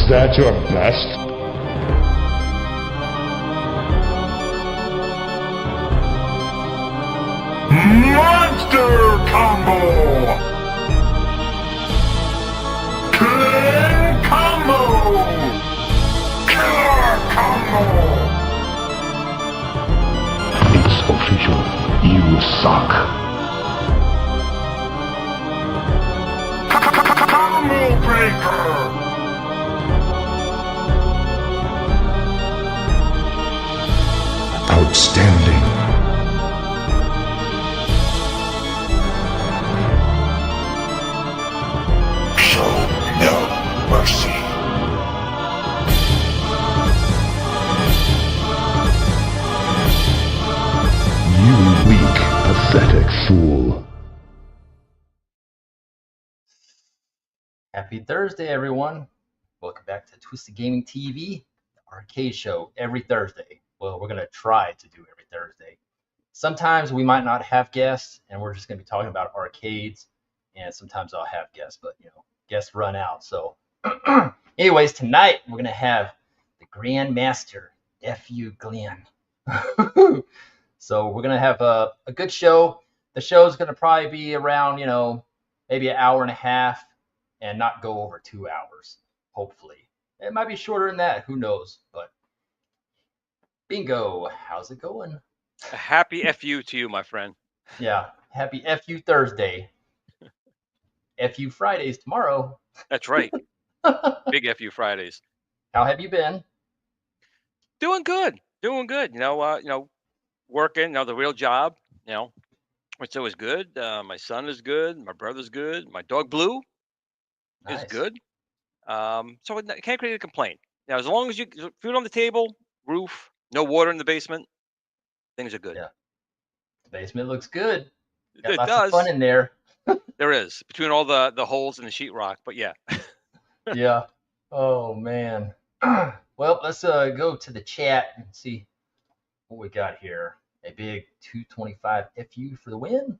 that your best? Monster Combo! Glen Combo! Killer Combo! It's official. You suck. Combo Breaker! Outstanding. Show no mercy. You weak, pathetic fool. Happy Thursday, everyone. Welcome back to Twisted Gaming TV, the arcade show every Thursday. Well, we're going to try to do every Thursday. Sometimes we might not have guests, and we're just going to be talking about arcades, and sometimes I'll have guests, but, guests run out. So, anyways, tonight we're going to have the Grand Master, F.U. Glen. So we're going to have a good show. The show is going to probably be around, maybe an hour and a half, and not go over 2 hours, hopefully. It might be shorter than that, who knows, but bingo, how's it going? A happy FU to you, my friend. Yeah, happy FU Thursday. FU Fridays tomorrow. That's right. Big FU Fridays. How have you been? Doing good. Working, the real job, which is good. My son is good. My brother's good. My dog Blue is Nice. good. So I can't really complain. Now, as long as you food on the table, roof, no water in the basement, things are good. Yeah. The basement looks good. Got It lots does. of fun in there. There is, between all the holes in the sheetrock, but yeah. Yeah. Oh, man. Well, let's go to the chat and see what we got here. A big 225 FU for the win.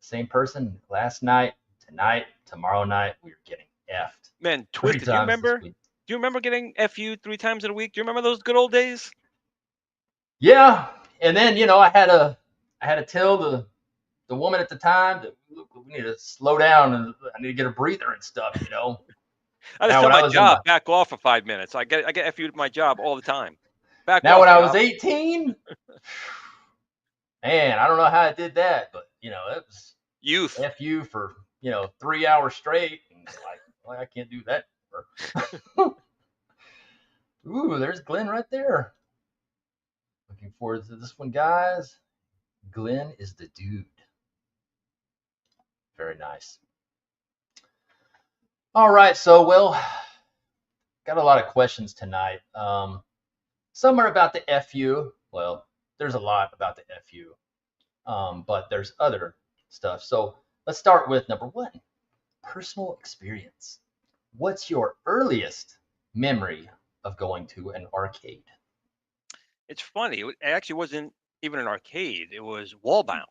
Same person last night, tonight, tomorrow night. We were getting effed. Man, 3 Twisted, do times this week. you remember getting FU 3 times in a week? Do you remember those good old days? Yeah, and then I had to tell the woman at the time that look, we need to slow down and I need to get a breather and stuff. I just Now, tell when I my was in job, back off for 5 minutes. I get FU'd my job all the time. Back Now off, when I was job. 18, man, I don't know how I did that, but it was Youth. FU for 3 hours straight, and it's like, well, I can't do that. Ooh, there's Glen right there. Looking forward to this one, guys. Glen is the dude. Very nice. All right, so got a lot of questions tonight. Some are about the FU. Well, there's a lot about the FU, but there's other stuff. So let's start with number 1, personal experience. What's your earliest memory of going to an arcade? It's funny. It actually wasn't even an arcade. It was Wallbounds.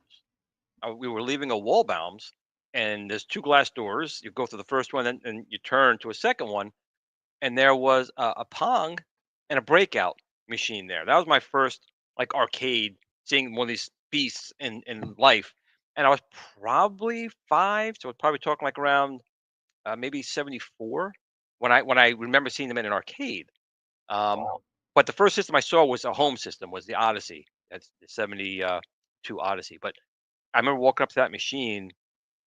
We were leaving a Wallbounds, and there's 2 glass doors. You go through the first one, and you turn to a second one, and there was a Pong and a breakout machine there. That was my first arcade, seeing one of these beasts in life. And I was probably 5, so I was probably talking around maybe 74 when I remember seeing them in an arcade. Wow. But the first system I saw was a home system, was the Odyssey. That's the 72 Odyssey. But I remember walking up to that machine, and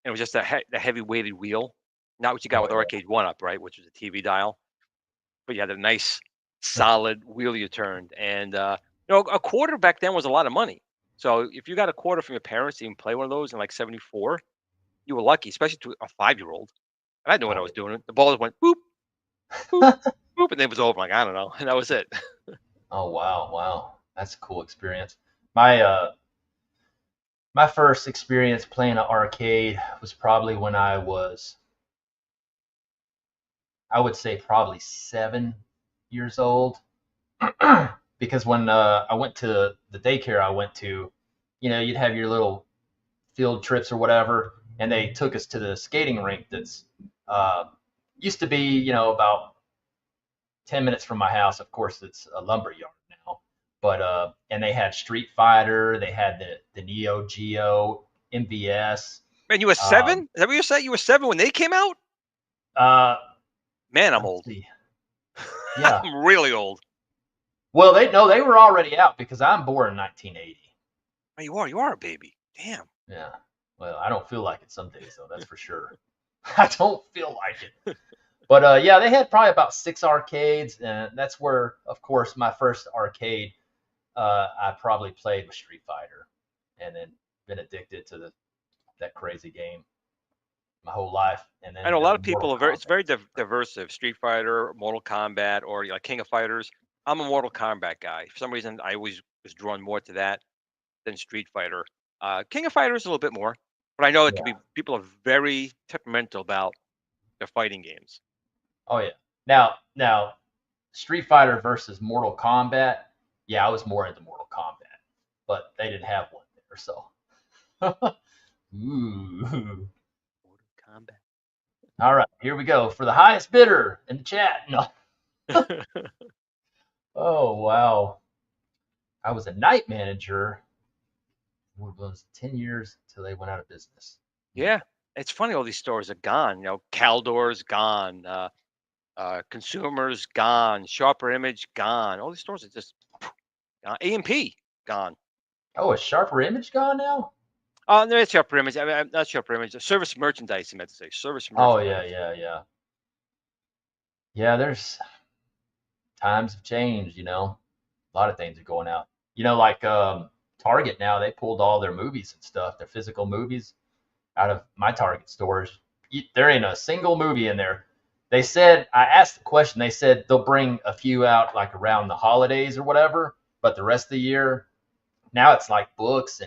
it was just the heavy weighted wheel, not what you got Oh, with yeah. Arcade 1-Up, right, which was a TV dial. But you had a nice solid wheel you turned, and a quarter back then was a lot of money. So if you got a quarter from your parents to even play one of those in 74, you were lucky, especially to a 5-year-old. And I knew what I was doing. The ball just went boop, boop, boop, and then it was over. I'm like, I don't know, and that was it. Oh, wow. That's a cool experience. My first experience playing an arcade was probably when I would say probably 7 years old. Because when I went to the daycare I went to, you'd have your little field trips or whatever, and they took us to the skating rink that's used to be, about 10 minutes from my house. Of course, it's a lumber yard now. But and they had Street Fighter, they had the Neo Geo, MVS. Man, you were 7? Um, Is that what you said? You were 7 when they came out? uh, Man, I'm let's old. see. Yeah. I'm really old. Well, they were already out because I'm born in 1980. Oh, you are a baby. Damn. Yeah. Well, I don't feel like it some days though, that's for sure. I don't feel like it. But yeah, they had probably about 6 arcades, and that's where, of course, my first arcade I probably played with Street Fighter, and then been addicted to that crazy game my whole life. And I then know a lot of Mortal people are very. It's very Kombat. diversive. Street Fighter, Mortal Kombat, or like King of Fighters. I'm a Mortal Kombat guy. For some reason, I always was drawn more to that than Street Fighter. King of Fighters a little bit more, but I know it can Yeah. be. People are very temperamental about their fighting games. Oh yeah. Now, Street Fighter versus Mortal Kombat. Yeah, I was more into Mortal Kombat, but they didn't have one there, so. Ooh. Mortal Kombat. All right, here we go for the highest bidder in the chat. No. Oh wow. I was a night manager. What was it, 10 years till they went out of business. Yeah, it's funny. All these stores are gone. Caldor's gone. Consumers gone. Sharper Image gone. All these stores are just gone. A&P gone. Oh, is Sharper Image gone now? No, it's Sharper Image. I mean, not Sharper Image. Service merchandise. I meant to say service Oh merchandise. yeah. Yeah, there's times have changed, A lot of things are going out. Like Target now, they pulled all their movies and stuff, their physical movies out of my Target stores. There ain't a single movie in there. They said, I asked the question, they said they'll bring a few out like around the holidays or whatever, but the rest of the year, now it's like books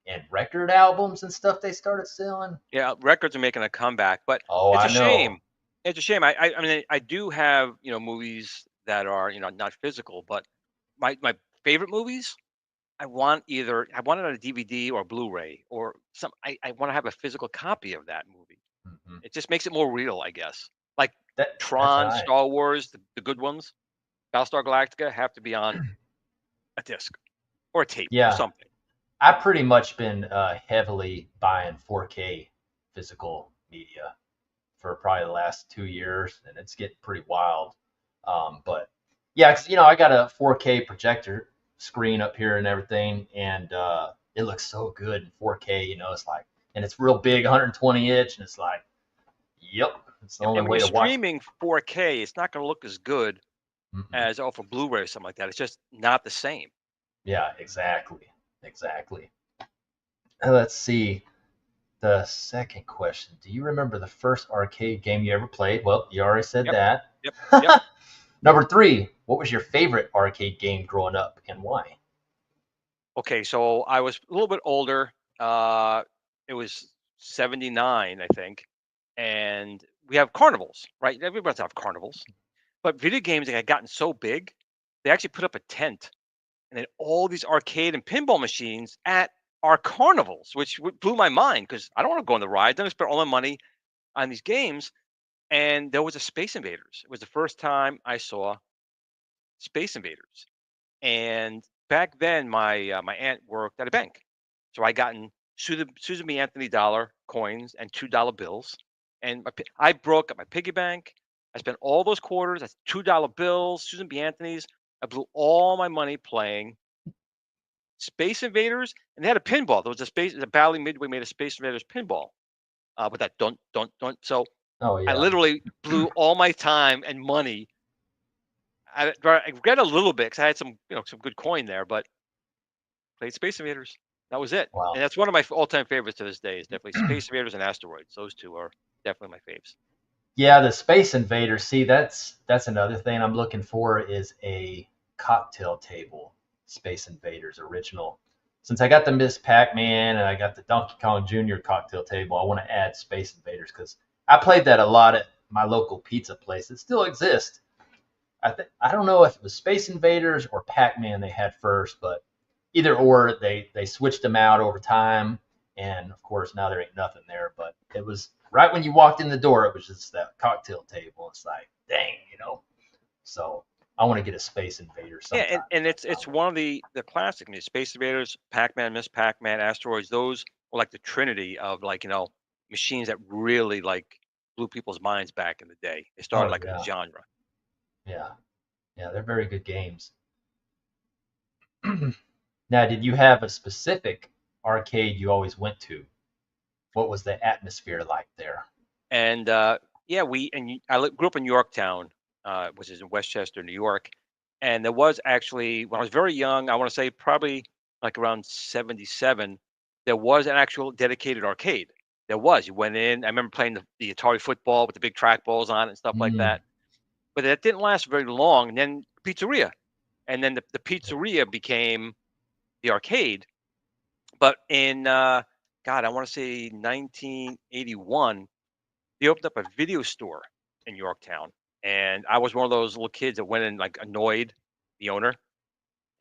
and record albums and stuff they started selling. Yeah, records are making a comeback, but Oh, it's a I know. shame. It's a shame. I mean, I do have movies that are not physical, but my favorite movies. I want it on a DVD or Blu-ray or some. I want to have a physical copy of that movie. Hmm. It just makes it more real, I guess. Like That's Tron, right. Star Wars, the good ones, Battlestar Galactica have to be on a disc or a tape or Yeah, something. I've pretty much been heavily buying 4K physical media for probably the last 2 years, and it's getting pretty wild. But yeah, 'cause, I got a 4K projector screen up here and everything, and it looks so good in 4K. It's like, and it's real big, 120 inch, and it's like, yep, it's the And only when way you're to watch. streaming 4K, it's not going to look as good Mm-mm. as off a Blu-ray or something like that. It's just not the same. Yeah, exactly. Let's see. The second question. Do you remember the first arcade game you ever played? Well, you already said Yep, that. yep, yep. Number 3, what was your favorite arcade game growing up and why? Okay, so I was a little bit older. It was 79, I think. And we have carnivals, right? Everybody's have carnivals. But video games had gotten so big, they actually put up a tent and then all these arcade and pinball machines at our carnivals, which blew my mind because I don't want to go on the ride. Then I spent all my money on these games. And there was a Space Invaders. It was the first time I saw Space Invaders. And back then, my aunt worked at a bank, so I gotten Susan B. Anthony dollar coins and $2 bills, and I broke up my piggy bank. I spent all those quarters. That's $2 bills, Susan B. Anthony's. I blew all my money playing Space Invaders, and they had a pinball. There was the Bally Midway made a Space Invaders pinball, with that don't. So Oh I yeah. literally blew all my time and money. I regret a little bit because I had some good coin there, but played Space Invaders. That was it, and Wow. that's one of my all-time favorites to this day. Is definitely Space Invaders and Asteroids. Those two are definitely my faves. Yeah, the Space Invaders. See, that's another thing I'm looking for is a cocktail table Space Invaders original. Since I got the Miss Pac-Man and I got the Donkey Kong Jr. cocktail table, I want to add Space Invaders because I played that a lot at my local pizza place. It still exists. I don't know if it was Space Invaders or Pac-Man they had first, but either or they switched them out over time, and of course now there ain't nothing there. But it was right when you walked in the door, it was just cocktail table. It's like, dang, So I want to get a Space Invaders Yeah, sometime. and it's one of the classic. I mean, Space Invaders, Pac-Man, Miss Pac-Man, Asteroids. Those were like the trinity of like machines that really like blew people's minds back in the day. They started Oh like a yeah, genre. yeah, yeah. They're very good games. Now, did you have a specific arcade you always went to? What was the atmosphere like there? And yeah, grew up in Yorktown, which is in Westchester, New York. And there was actually when I was very young, I want to say probably like around 77, there was an actual dedicated arcade. There was. You went in. I remember playing the Atari football with the big trackballs on it and stuff like Mm, that. But that didn't last very long. And then pizzeria, and then the pizzeria became the arcade. But in God, I want to say 1981, they opened up a video store in Yorktown, and I was one of those little kids that went and like annoyed the owner,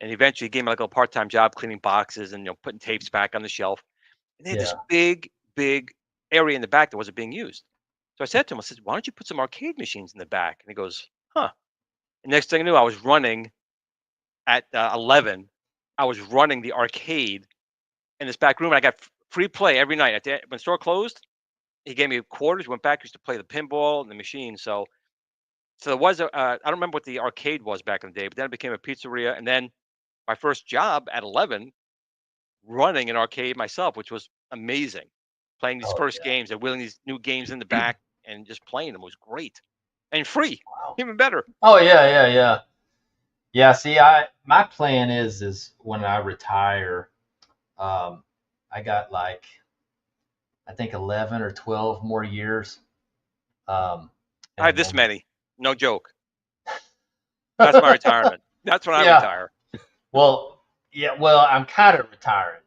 and eventually he gave me like a part-time job cleaning boxes and putting tapes back on the shelf. And they had this yeah. big area in the back that wasn't being used. So I said to him, I said, "Why don't you put some arcade machines in the back?" And he goes, "Huh." And next thing I knew, I was running at 11. I was running the arcade in this back room, and I got free play every night. When the store closed, he gave me quarters. Went back, used to play the pinball and the machine. So there was I don't remember what the arcade was back in the day, but then it became a pizzeria, and then my first job at 11, running an arcade myself, which was amazing. Playing these Oh first yeah. games and wheeling these new games in the back and just playing them was great and free, Wow. even better. Oh yeah, yeah, yeah. Yeah, see, my plan is when I retire, I got like I think 11 or 12 more years, um, I have and this then many, no joke. That's my retirement. That's when I yeah, retire. well, yeah, well, I'm kind of retiring.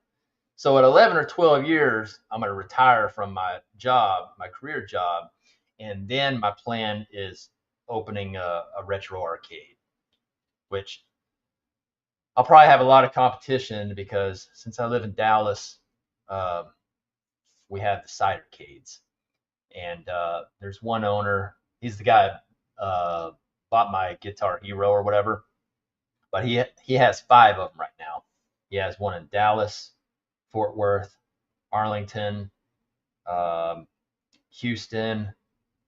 So at 11 or 12 years, I'm going to retire from my job, my career job, and then my plan is opening a retro arcade, which I'll probably have a lot of competition because since I live in Dallas, uh, we have the side arcades, and there's one owner. He's the guy bought my Guitar Hero or whatever, but he has five of them right now. He has one in Dallas, Fort Worth, Arlington, um, Houston,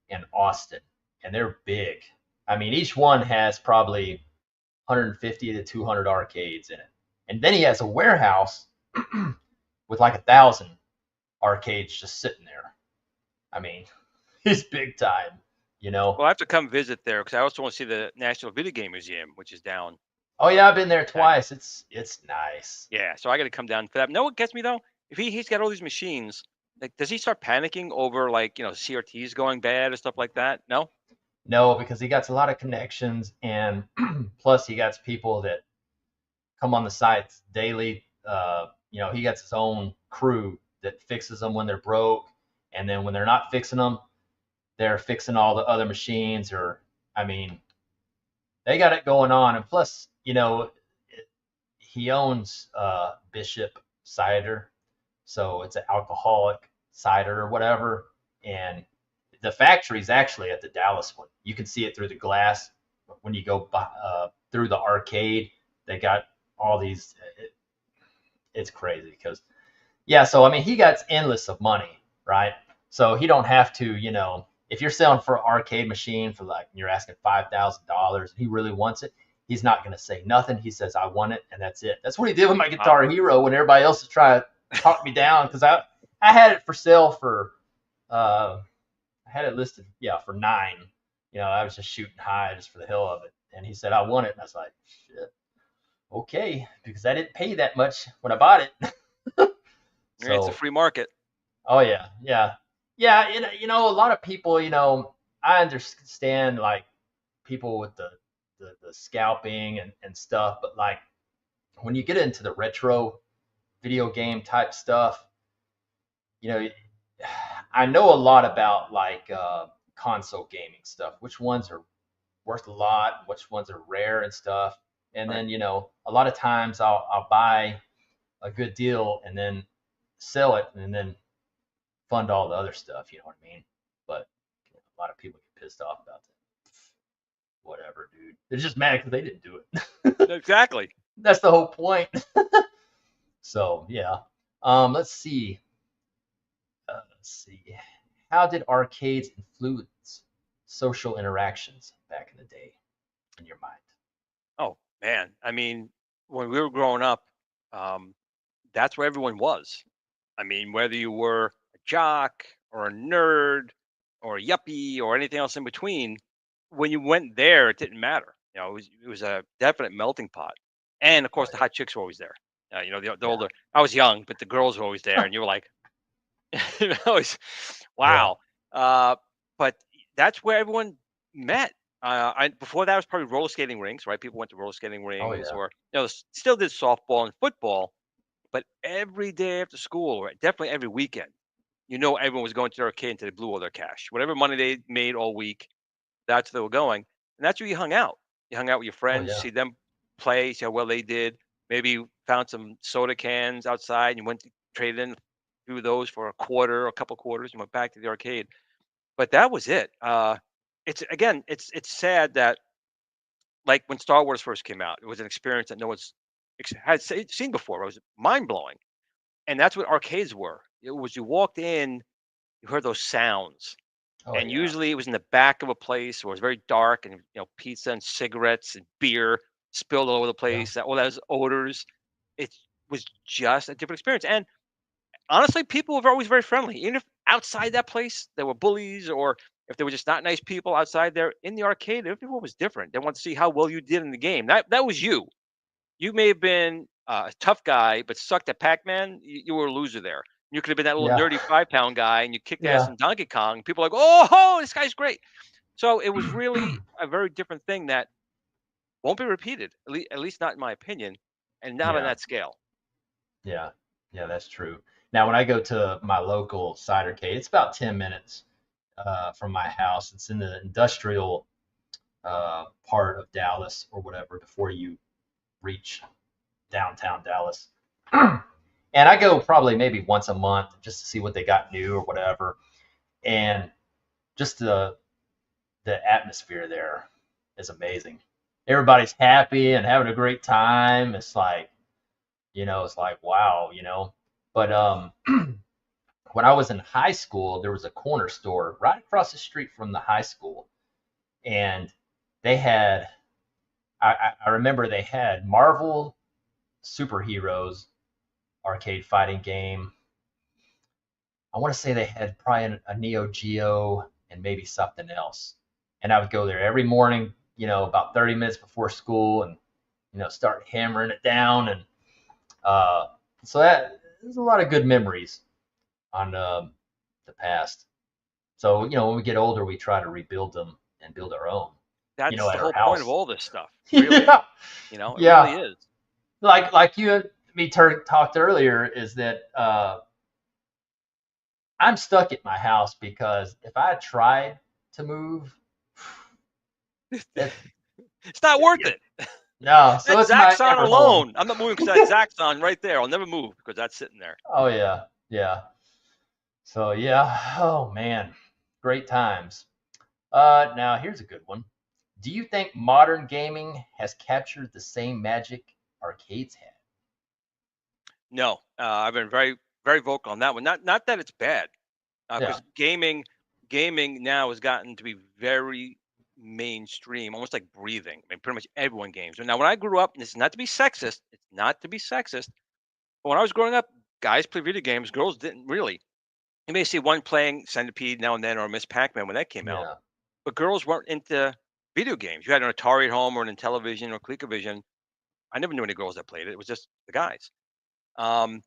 and Austin, and they're big. I mean, each one has probably 150 to 200 arcades in it, and then he has a warehouse with like 1,000 arcades just sitting there. I mean, he's big time, you know. Well, I have to come visit there because I also want to see the National Video Game Museum, which is down. Oh yeah, I've been there That twice. It's nice. Yeah, so I got to come down for that. Know what gets me though? If he's got all these machines, like, does he start panicking over like CRTs going bad or stuff like that? No. No, because he got a lot of connections, and plus he got people that come on the sites daily. He got his own crew that fixes them when they're broke, and then when they're not fixing them, they're fixing all the other machines. Or, I mean, they got it going on. And plus, he owns Bishop Cider, so it's an alcoholic cider or whatever. And the factory's actually at the Dallas one. You can see it through the glass when you go through the arcade. They got all these. It's crazy because yeah. So I mean, he got endless of money, right? So he don't have to, if you're selling for an arcade machine for like you're asking $5,000, he really wants it. He's not going to say nothing. He says, "I want it," and that's it. That's what he did with my Wow. Guitar Hero when everybody else was trying to talk me down because I had it for sale for I had it listed, yeah, for 9. I was just shooting high just for the hell of it. And he said, "I want it." And I was like, shit, okay, because I didn't pay that much when I bought it. Yeah, it's a So, free market. oh yeah, yeah, yeah. A lot of people, I understand like people with the scalping and stuff, but like when you get into the retro video game type stuff, you know, I know a lot about like console gaming stuff, which ones are worth a lot, which ones are rare and stuff. And Right. then, a lot of times I'll buy a good deal and then sell it and then fund all the other stuff, you know what I mean? But a lot of people get pissed off about that. Whatever, dude. They're just mad because they didn't do it. Exactly. That's the whole point. So yeah. Let's see. Let's see. How did arcades influence social interactions back in the day, in your mind? Oh man, I mean, when we were growing up, um, that's where everyone was. I mean, whether you were a jock or a nerd or a yuppie or anything else in between, when you went there, it didn't matter. It was a definite melting pot. And of Oh course, the yeah. hot chicks were always there. The Yeah. older. I was young, but the girls were always there, and you were like, always, Yeah. wow. But that's where everyone met. Before that was probably roller skating rinks, right? People went to roller skating Oh rings, yeah. or still did softball and football, but every day after school, or definitely every weekend, everyone was going to the arcade until they blew all their cash. Whatever money they made all week, that's where they were going. And that's where you hung out. You hung out with your Oh friends, yeah. see them play, see how well they did. Maybe you found some soda cans outside and you went to trade in through those for a quarter, a couple quarters, and went back to the arcade. But that was it. It's sad that, like, when Star Wars first came out, it was an experience that no one's seen before. It was mind blowing, and that's what arcades were. It was, you walked in, you heard those sounds, Oh and yeah. usually it was in the back of a place where it was very dark, and pizza and cigarettes and beer spilled all over the Yeah. place. All those odors. It was just a different experience. And honestly, people were always very friendly. Even if outside that place there were bullies, or if they were just not nice people outside there, in the arcade, everyone was different. They wanted to see how well you did in the game. That was you. You may have been a tough guy, but sucked at Pac-Man. You were a loser there. You could have been that little Yeah. nerdy 5 pound guy, and you kicked ass Yeah. in Donkey Kong. People were like, oh, this guy's great. So it was really a very different thing that won't be repeated, at least not in my opinion, and not on Yeah. that scale. Yeah. Yeah. That's true. Now, when I go to my local cidercade, it's about 10 minutes from my house. It's in the industrial part of Dallas or whatever before you reach downtown Dallas. And I go probably maybe once a month just to see what they got new or whatever. And just the atmosphere there is amazing. Everybody's happy and having a great time. It's like, it's like wow. But when I was in high school, there was a corner store right across the street from the high school, and they had I remember they had Marvel superheroes arcade fighting game. I want to say they had probably a Neo Geo and maybe something else. And I would go there every morning, about 30 minutes before school, and start hammering it down. And uh, so there's a lot of good memories on the past. So when we get older, we try to rebuild them and build our own, That's at the our whole point of house. all this stuff, really. Yeah, It really yeah. is. Like you and me talked earlier, is that I'm stuck at my house because if I tried to move, it, It's not worth it it. no. So That it's my Zaxxon ever home. alone, I'm not moving because that Zaxxon right there. I'll never move because that's sitting there. Oh yeah, yeah. So yeah. Oh man, great times. Now here's a good one. Do you think modern gaming has captured the same magic arcades had? No, I've been very, very vocal on that one. Not that it's bad, Yeah, because gaming now has gotten to be very mainstream, almost like breathing. I mean, pretty much everyone games. Now, when I grew up, and this is not to be sexist, it's not to be sexist, but when I was growing up, guys play video games, girls didn't really. You may see one playing Centipede now and then, or Miss Pac-Man when that came out, yeah, but girls weren't into video games. You had an Atari at home, or an Intellivision, or ColecoVision. I never knew any girls that played it. It was just the guys. Um,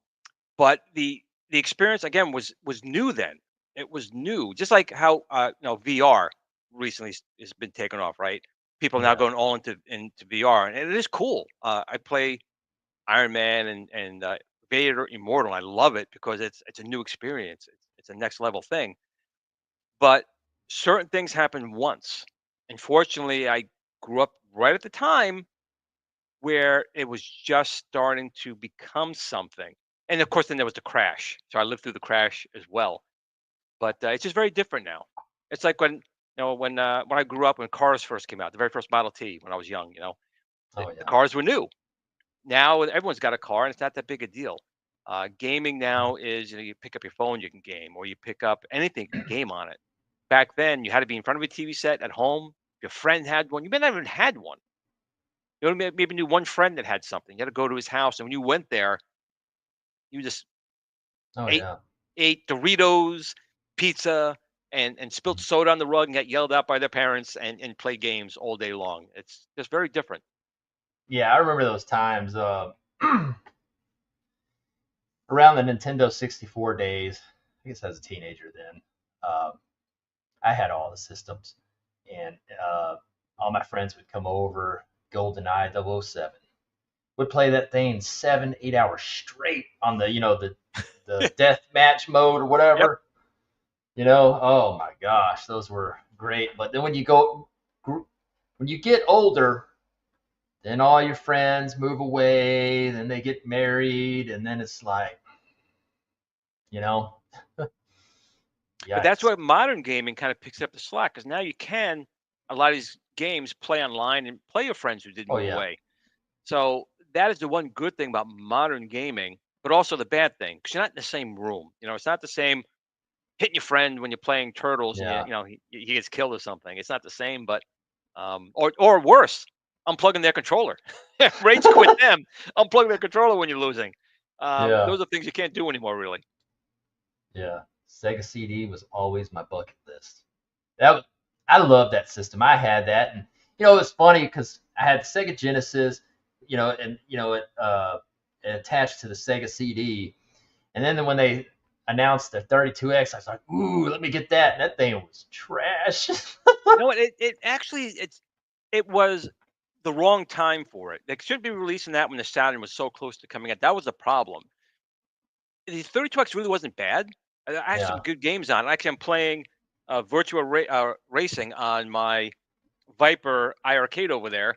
but the experience again was new then. It was new, just like how VR recently has been taken off, right? People are now yeah, going all into VR, and it is cool. I play Iron Man and Vader Immortal. I love it because it's a new experience. It's a next level thing. But certain things happen once. Unfortunately, I grew up right at the time where it was just starting to become something. And of course, then there was the crash. So I lived through the crash as well. But it's just very different now. It's like when when I grew up, when cars first came out, the very first Model T when I was young, Oh the yeah. cars were new. Now everyone's got a car, and it's not that big a deal. Gaming now is, you pick up your phone, you can game, or you pick up anything, you can game on it. Back then, you had to be in front of a TV set at home. If your friend had one, you may not even had one. You only maybe knew one friend that had something. You had to go to his house, and when you went there, you just Oh ate yeah. ate Doritos, pizza, and spilled Mhm. soda on the rug and got yelled at by their parents and play games all day long. It's just very different. Yeah, I remember those times. Around the Nintendo 64 days, I guess as a teenager then, uh, I had all the systems, and all my friends would come over. GoldenEye 007 would play that thing 7, 8 hours straight on the death match mode or Yep. whatever. Oh my gosh, those were great. But then when you get older, then all your friends move away, then they get married, and then it's like, you know, But that's yikes. where modern gaming kind of picks up the slack because now you can a lot of these games play online and play your friends who did Oh move yeah, away. So that is the one good thing about modern gaming, but also the bad thing because you're not in the same room. It's not the same hitting your friend when you're playing turtles and yeah, he gets killed or something. It's not the same, but or worse, unplugging their controller, rage quit them, unplug their controller when you're losing. yeah, Those are things you can't do anymore, really. yeah. Sega CD was always my bucket list. That I love that system. I had that, and it's funny because I had the Sega Genesis, and it attached to the Sega CD, and then when they announced the 32X, I was like, ooh, let me get that. And that thing was trash. No, it actually it was the wrong time for it. They should be releasing that when the Saturn was so close to coming out. That was the problem. The 32X really wasn't bad. I had some Yeah, good games on it. Actually, I'm playing racing on my Viper iArcade over there.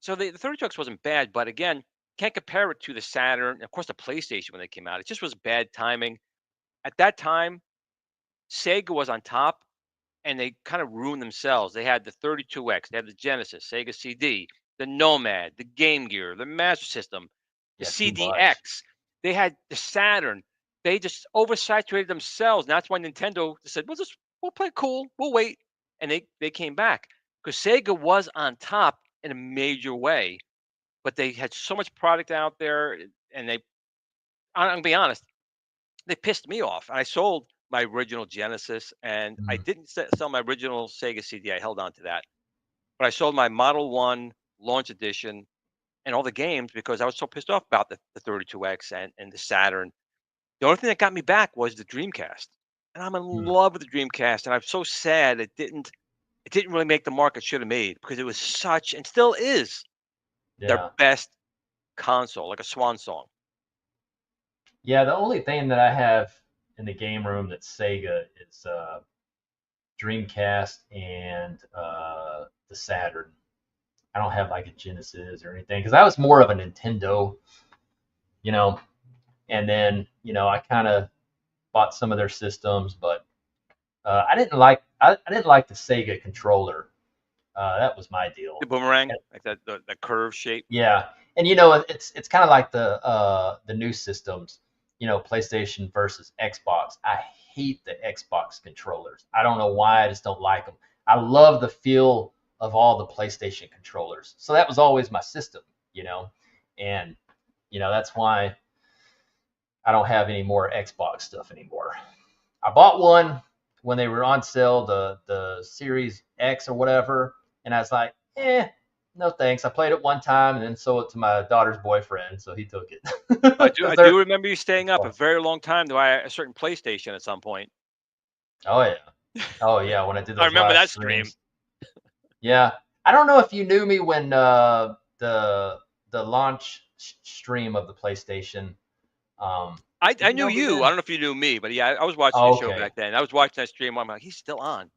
So the 32X wasn't bad, but again, can't compare it to the Saturn. Of course, the PlayStation when they came out. It just was bad timing. At that time, Sega was on top and they kind of ruined themselves. They had the 32X, they had the Genesis, Sega CD, the Nomad, the Game Gear, the Master System, the yeah, too much. CDX. They had the Saturn. They just oversaturated themselves. And that's why Nintendo said, we'll play cool, we'll wait. And they came back because Sega was on top in a major way, but they had so much product out there, and I'm gonna be honest, they pissed me off. I sold my original Genesis, and I Mm, didn't sell my original Sega CD. I held on to that, but I sold my Model One launch edition and all the games because I was so pissed off about the 32X and the Saturn. The only thing that got me back was the Dreamcast, and I'm in mm, love with the Dreamcast. And I'm so sad it didn't really make the mark it should have made because it was such and still is their yeah, best console, like a swan song. yeah. The only thing that I have in the game room that's Sega is Dreamcast and the Saturn. I don't have like a Genesis or anything because I was more of a Nintendo, you know. And then I kind of bought some of their systems, but I didn't like the Sega controller. That was my The deal. boomerang, And- like that, the curve shape. yeah, and it's kind of like the new systems, PlayStation versus Xbox. I hate the Xbox controllers. I don't know why. I just don't like them. I love the feel of all the PlayStation controllers. So that was always my system, you know, and that's why I don't have any more Xbox stuff anymore. I bought one when they were on sale, the Series X or whatever, and I was like, no thanks. I played it one time and then sold it to my daughter's boyfriend, so he took it I do because I do they're remember you staying up a very long time to buy a certain PlayStation at some point. oh yeah, oh yeah. When I did I those remember live that stream. streams, yeah. I don't know if you knew me when the launch stream of the PlayStation. Did I you knew know me you. I then? don't know if you knew me, but yeah, I was watching your Oh, show okay, back then. I was watching that stream. I'm like, he's still on.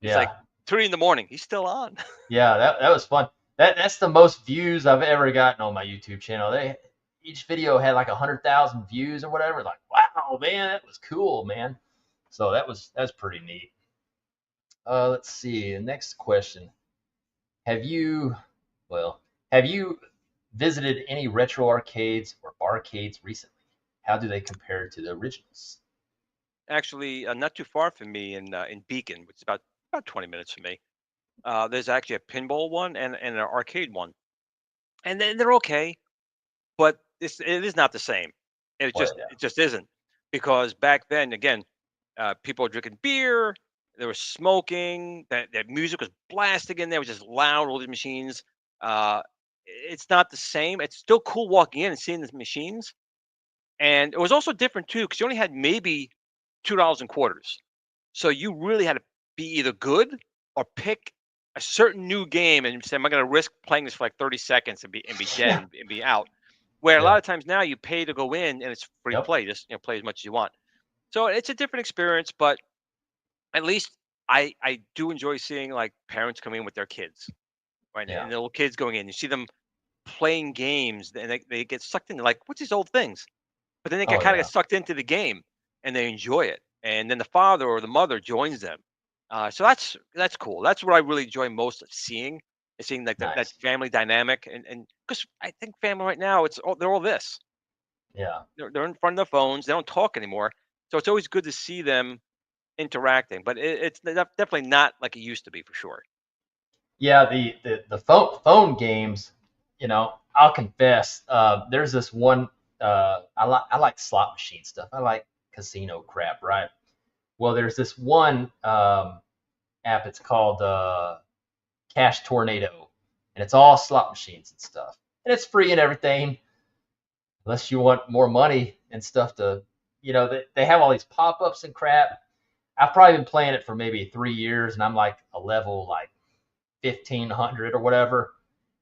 It's like yeah. 3 in the morning. He's still on. Yeah, that was fun. That's the most views I've ever gotten on my YouTube channel. Each video had like 100,000 views or whatever. Like, wow, man, that was cool, man. So that's pretty neat. Let's see. Next question. Have you, well, have you visited any retro arcades or barcades recently? How do they compare to the originals? Actually, not too far from me in Beacon, which is about 20 minutes from me. There's actually a pinball one and an arcade one, and they're okay, but it is not the same. Well, yeah, It just isn't, because back then, again, people were drinking beer, they were smoking, that music was blasting in there, it was just loud, all these machines. It's not the same. It's still cool walking in and seeing the machines, and it was also different too because you only had maybe $2 in quarters. So you really had to be either good or pick a certain new game and say, "Am I going to risk playing this for like 30 seconds and be dead yeah, and be out?" Where a lot yeah, of times now you pay to go in and it's free yep, play, just play as much as you want. So it's a different experience, but at least I do enjoy seeing like parents come in with their kids, right? yeah. And the little kids going in, you see them playing games and they get sucked into like, what's these old things? But then they Oh, kind of yeah, get sucked into the game and they enjoy it. And then the father or the mother joins them. So that's cool. That's what I really enjoy most of seeing, is seeing like that nice. family dynamic. And because I think family right now, they're all this. Yeah, They're in front of their phones. They don't talk anymore. So it's always good to see them interacting. But it's definitely not like it used to be, for sure. yeah. The phone games. I'll confess. There's this one. I like slot machine stuff. I like casino crap, right? Well, there's this one app. It's called Cash Tornado, and it's all slot machines and stuff, and it's free and everything, unless you want more money and stuff to, they have all these pop-ups and crap. I've probably been playing it for maybe 3 years, and I'm like a level like 1,500 or whatever.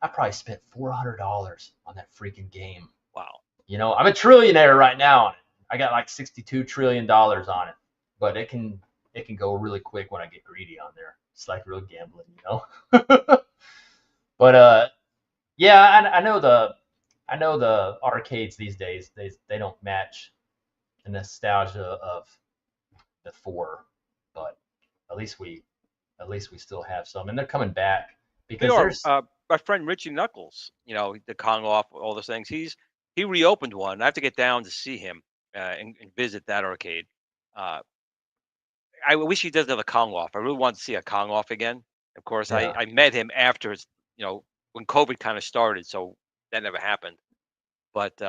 I probably spent $400 on that freaking game. Wow. I'm a trillionaire right now on it. I got like $62 trillion on it, but it can go really quick when I get greedy on there. It's like real gambling. But yeah, I know the arcades these days, they don't match the nostalgia of before, but at least we at least we still have some, and they're coming back We because are. there's My friend Richie Knuckles, the Kong off, all those things. He reopened one. I have to get down to see him and visit that arcade. Uh, I wish he does another Kong off. I really want to see a Kong off again. Of course, yeah. I met him after when COVID kind of started, so that never happened. But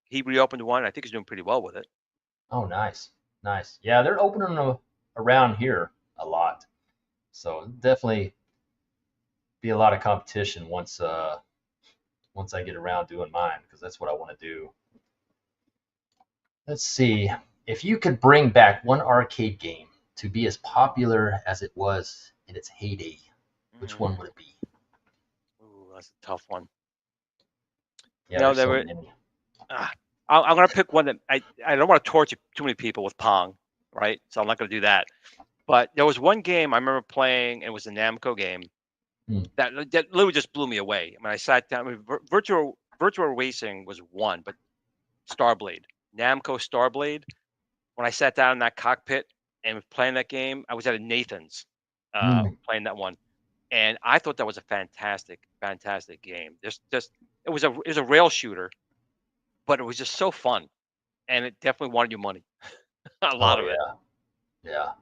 he reopened one. I think he's doing pretty well with it. Oh, nice, nice. Yeah, they're opening them around here a lot, so definitely be a lot of competition once I get around doing mine because that's what I want to do. Let's see. If you could bring back one arcade game to be as popular as it was in its heyday, which one Mm, would it be? ooh, that's a tough one. Yeah, there's There so were. many. Ah, I'm gonna pick one that I don't want to torture too many people with Pong, right? So I'm not gonna do that. But there was one game I remember playing, and it was a Namco game Hmm. that literally just blew me away. When I sat down, I mean, Virtual Racing was one, but Starblade, Namco Starblade. When I sat down in that cockpit and was playing that game, I was at a Nathan's Hmm. playing that one, and I thought that was a fantastic game. Just it was a rail shooter, but it was just so fun, and it definitely wanted your money, a Oh lot of it. yeah, yeah.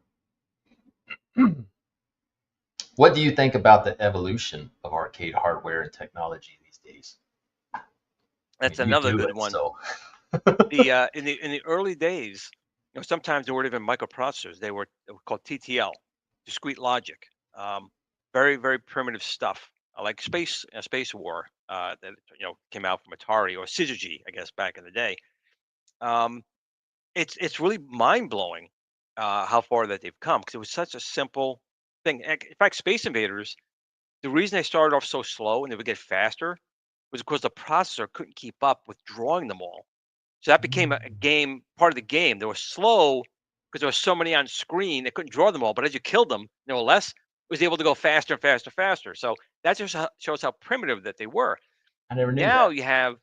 What do you think about the evolution of arcade hardware and technology these days? I That's mean, you another do good it, one. so In the early days, sometimes there weren't even microprocessors. They were called TTL, discrete logic. Um, very primitive stuff, like Space War, that came out from Atari or Syzygy, I guess, back in the day. Um, it's really mind blowing how far that they've come, because it was such a simple thing. In fact, Space Invaders, the reason they started off so slow and they would get faster was because the processor couldn't keep up with drawing them all. So that became a game, part of the game. They were slow because there were so many on screen, they couldn't draw them all. But as you killed them, no less, it was able to go faster and faster, faster. So that just shows how primitive that they were. I never knew Now that. you have,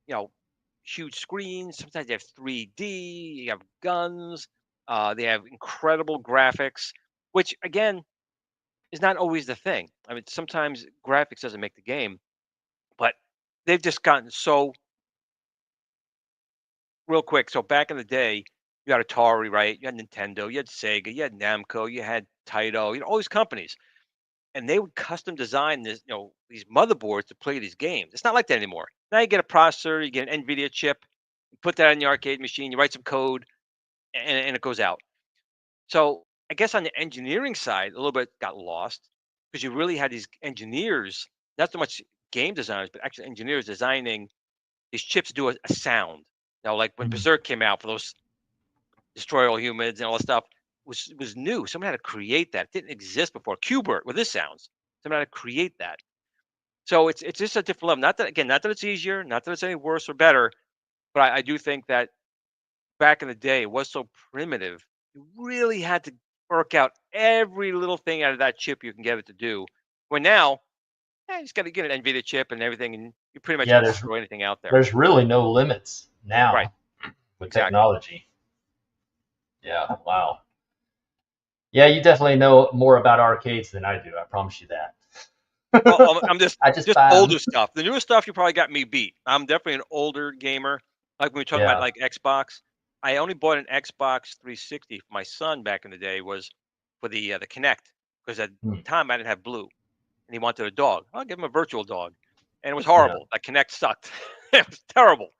you know, huge screens. Sometimes you have 3D. You have guns. They have incredible graphics, which again, is not always the thing. I mean, sometimes graphics doesn't make the game, but they've just gotten so real quick. So back in the day, you had Atari, right? You had Nintendo, you had Sega, you had Namco, you had Taito, all these companies, and they would custom design these motherboards to play these games. It's not like that anymore. Now you get a processor, you get an NVIDIA chip, you put that in the arcade machine, you write some code, and it goes out. So I guess on the engineering side, a little bit got lost because you really had these engineers, not so much game designers, but actually engineers designing these chips to do a sound. Now, like when Mhm. Berserk came out for those destroy all humans and all that stuff was new. Someone had to create that. It didn't exist before. Qbert with his sounds. Someone had to create that. So it's just a different level. Not that it's easier, not that it's any worse or better, but I do think that back in the day it was so primitive. You really had to work out every little thing out of that chip you can get it to do. When now, you just got to get an NVIDIA chip and everything, and you pretty much Yeah, can there's destroy anything out there. there's really no limits Right. now with Exactly. technology. Yeah, wow. Yeah, you definitely know more about arcades than I do. I promise you that. Well, I'm just I just just buy them. older stuff. The newer stuff, you probably got me beat. I'm definitely an older gamer. Like when we talk about Yeah. like Xbox, I only bought an Xbox 360 for my son back in the day was for the Kinect because at Hmm. the time I didn't have Blue and he wanted a dog. I'll give him a virtual dog, and it was Yeah. horrible. That Kinect sucked. It was terrible.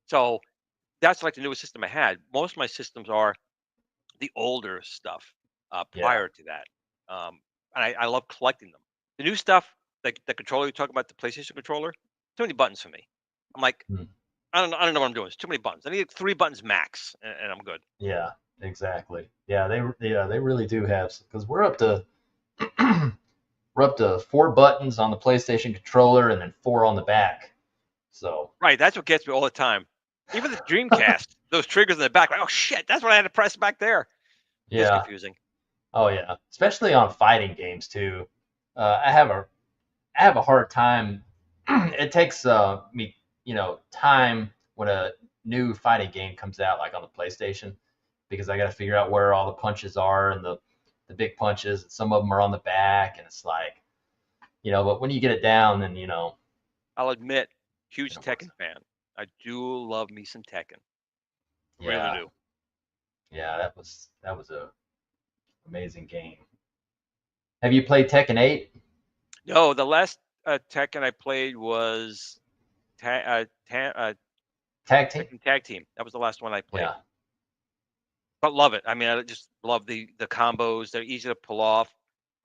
So that's like the newest system I had. Most of my systems are the older stuff Yeah. prior to that. Um, and I love collecting them. The new stuff, like the controller you talk about, the PlayStation controller, too many buttons for me. I'm like, Hmm. I don't know what I'm doing. It's too many buttons. I need 3 buttons max, and I'm good. Yeah. Exactly. Yeah. They really do have because we're up to we're up to 4 buttons on the PlayStation controller and then 4 on the back. So Right, that's what gets me all the time. Even the Dreamcast, those triggers in the back. Like, oh shit, that's what I had to press back there. It's yeah. confusing. Oh yeah. Especially on fighting games too. I have a hard time. It takes me, time when a new fighting game comes out, like on the PlayStation, because I got to figure out where all the punches are and the big punches. And some of them are on the back, and it's like, But when you get it down, then I'll admit, it huge works. Tekken fan. I do love me some Tekken. Really Yeah, do. yeah, that was a amazing game. Have you played Tekken 8 No, the last Tekken I played was Tag Team? Tekken Tag Team. That was the last one I played. Yeah, But love it. I mean, I just love the combos. They're easy to pull off.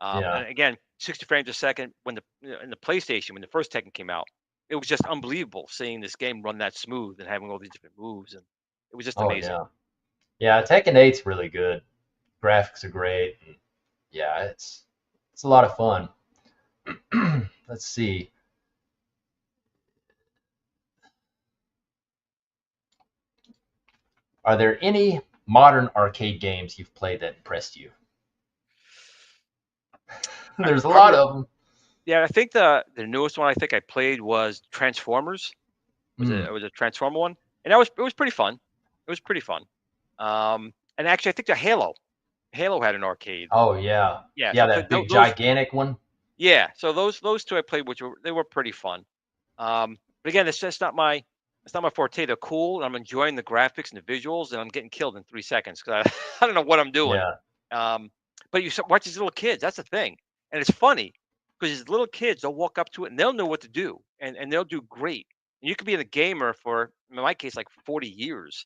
yeah. And again, 60 frames a second when in the PlayStation when the first Tekken came out, it was just unbelievable seeing this game run that smooth and having all these different moves, and it was just Oh amazing. yeah, yeah. Tekken 8's really good. Graphics are great. And yeah, it's a lot of fun. Let's see. Are there any modern arcade games you've played that impressed you? There's a lot Probably, of them. yeah. I think the newest one I think I played was Transformers. Mm. It was a Transformer one, and it was pretty fun. It was pretty fun. And actually, I think the Halo had an arcade. Oh yeah, Yeah, yeah. so That big those gigantic one. yeah, so those 2 I played, which they were pretty fun. But again, it's not my forte. They're cool, and I'm enjoying the graphics and the visuals, and I'm getting killed in 3 seconds because I I don't know what I'm doing. Yeah. But watch these little kids. That's the thing, and it's funny because these little kids, they'll walk up to it and they'll know what to do, and they'll do great. And you could be a gamer for, in my case, like 40 years,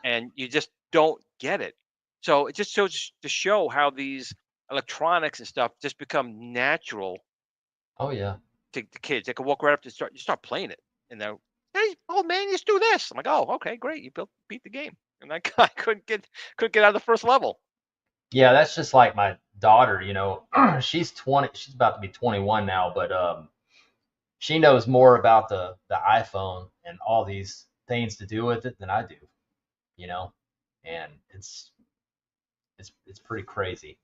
and you just don't get it. So it just shows to show how these electronics and stuff just become natural Oh yeah. to kids. They can walk right up to start playing it, and they're, "Hey, old man, just do this." I'm like, "Oh, okay, great. You beat the game." And that guy couldn't get out of the first level. Yeah, that's just like my daughter. She's 20. She's about to be 21 now, but she knows more about the iPhone and all these things to do with it than I do. You know, and it's pretty crazy.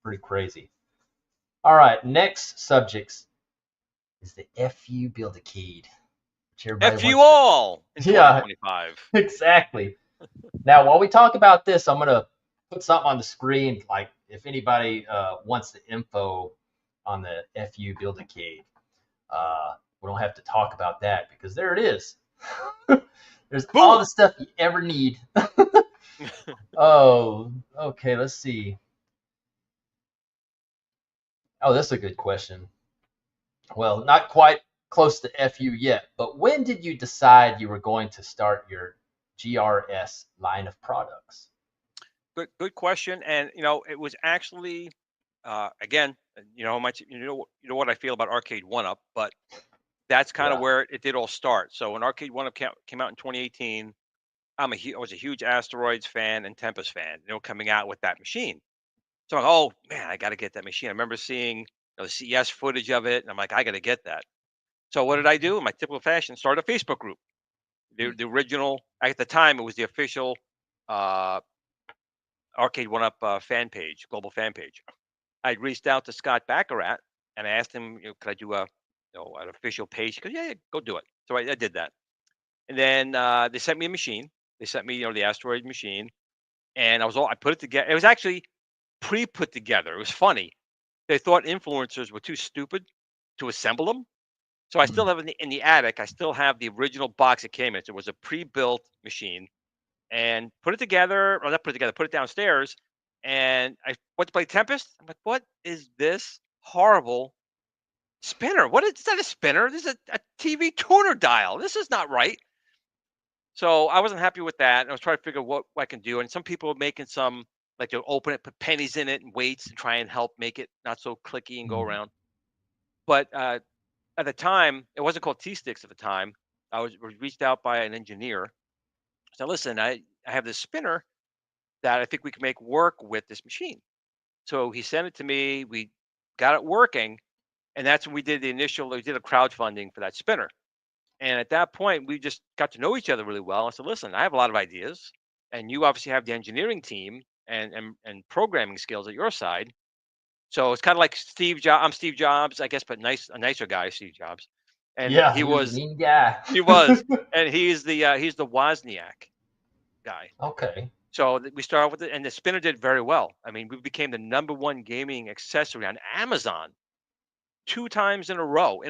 Pretty crazy. All right, next subject is the FU build a keyed, which everybody F you wants to. all in Yeah, 2025. exactly. Now, while we talk about this, I'm gonna put something on the screen, like if anybody wants the info on the FU Build-A-Cade, we don't have to talk about that because there it is. There's all Boom. the stuff you ever need. Oh, okay. Let's see. Oh, that's a good question. Well, not quite close to FU yet, but when did you decide you were going to start your GRS line of products? Good question. And it was actually again, you know what I feel about Arcade One Up, but that's kind of Yeah. where it did all start. So when Arcade One Up came out in 2018, I was a huge Asteroids fan and Tempest fan. Coming out with that machine. So I'm like, oh man, I got to get that machine. I remember seeing the CES footage of it, and I'm like, I got to get that. So what did I do? In my typical fashion, start a Facebook group. The original at the time, it was the official uh, Arcade One Up fan page, global fan page. I reached out to Scott Baccarat and I asked him, could I do an official page? He goes, yeah, go do it. So I did that. And then they sent me a machine. They sent me, the asteroid machine, and I put it together. It was actually pre-put together. It was funny. They thought influencers were too stupid to assemble them. So I still Hmm. have in the attic. I still have the original box it came in. So it was a pre-built machine, and put it together. Or not put it together. Put it downstairs, and I went to play Tempest. I'm like, what is this horrible spinner? What is that? A spinner? This is a TV tuner dial. This is not right. So I wasn't happy with that. And I was trying to figure what I can do. And some people were making some, like, they'll open it, put pennies in it and weights and try and help make it not so clicky and go Hmm. around. But at the time, it wasn't called T Sticks at the time. Was reached out by an engineer. So listen, I have this spinner that I think we can make work with this machine. So he sent it to me. We got it working. And that's when we did a crowdfunding for that spinner. And at that point, we just got to know each other really well. I said, listen, I have a lot of ideas, and you obviously have the engineering team and programming skills at your side. So it's kind of like Steve Jobs. I'm Steve Jobs, I guess, but a nicer guy, Steve Jobs. And Yeah, he was a mean guy. he was, and he's the Wozniak guy. Okay. So we started with it, and the spinner did very well. I mean, we became the number one gaming accessory on Amazon 2 times in a row,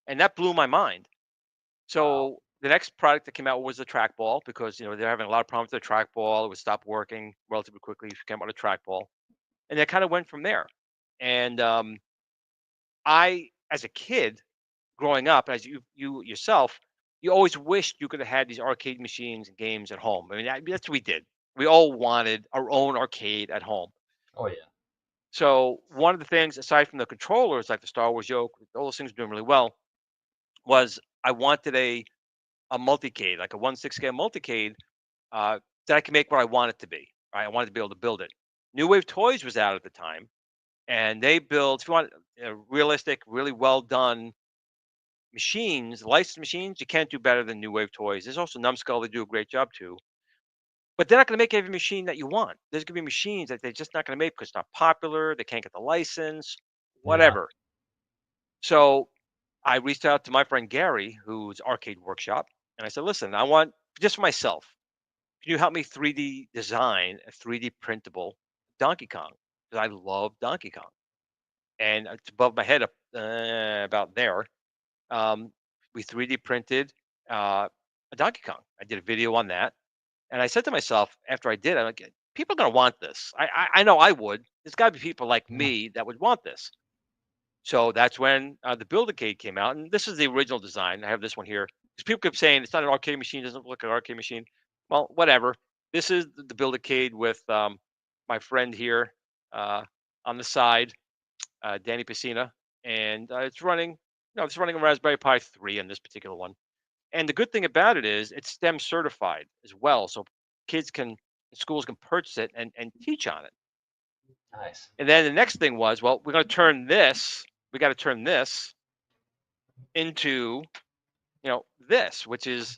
and that blew my mind. Wow. So the next product that came out was the trackball because they're having a lot of problems with the trackball. It would stop working relatively quickly if you came out a trackball, and it kind of went from there. And I, as a kid growing up, as you yourself, you always wished you could have had these arcade machines and games at home. I mean, that's what we did. We all wanted our own arcade at home. Oh yeah. So one of the things, aside from the controllers, like the Star Wars yoke, all those things were doing really well, was I wanted a multicade, like a 1/6 scale multicade, that I can make what I want it to be. Right? I wanted to be able to build it. New Wave Toys was out at the time, and they built, if you want realistic, really well done machines, licensed machines, you can't do better than New Wave Toys. There's also Numbskull, they do a great job too. But they're not going to make every machine that you want. There's going to be machines that they're just not going to make because it's not popular, they can't get the license, Yeah. whatever. So I reached out to my friend Gary, who's Arcade Workshop, and I said, listen, I want just for myself. Can you help me 3D design a 3D printable Donkey Kong? Because I love Donkey Kong, and it's above my head, up about there. Um, we 3D printed a Donkey Kong. I did a video on that, and I said to myself after I did, I'm like, people are gonna want this. I know I would. There's got to be people like Yeah. me that would want this. So that's when the Build-A-Cade came out, and this is the original design. I have this one here because people keep saying it's not an arcade machine, doesn't look like an arcade machine. Well, whatever. This is the Build-A-Cade with my friend here on the side, Danny Piscina, and it's running. No, it's running a Raspberry Pi 3 in this particular one. And the good thing about it is it's STEM certified as well, so schools can purchase it and teach on it. Nice. And then the next thing was, well, we're going to turn this. We got to turn this into this, which is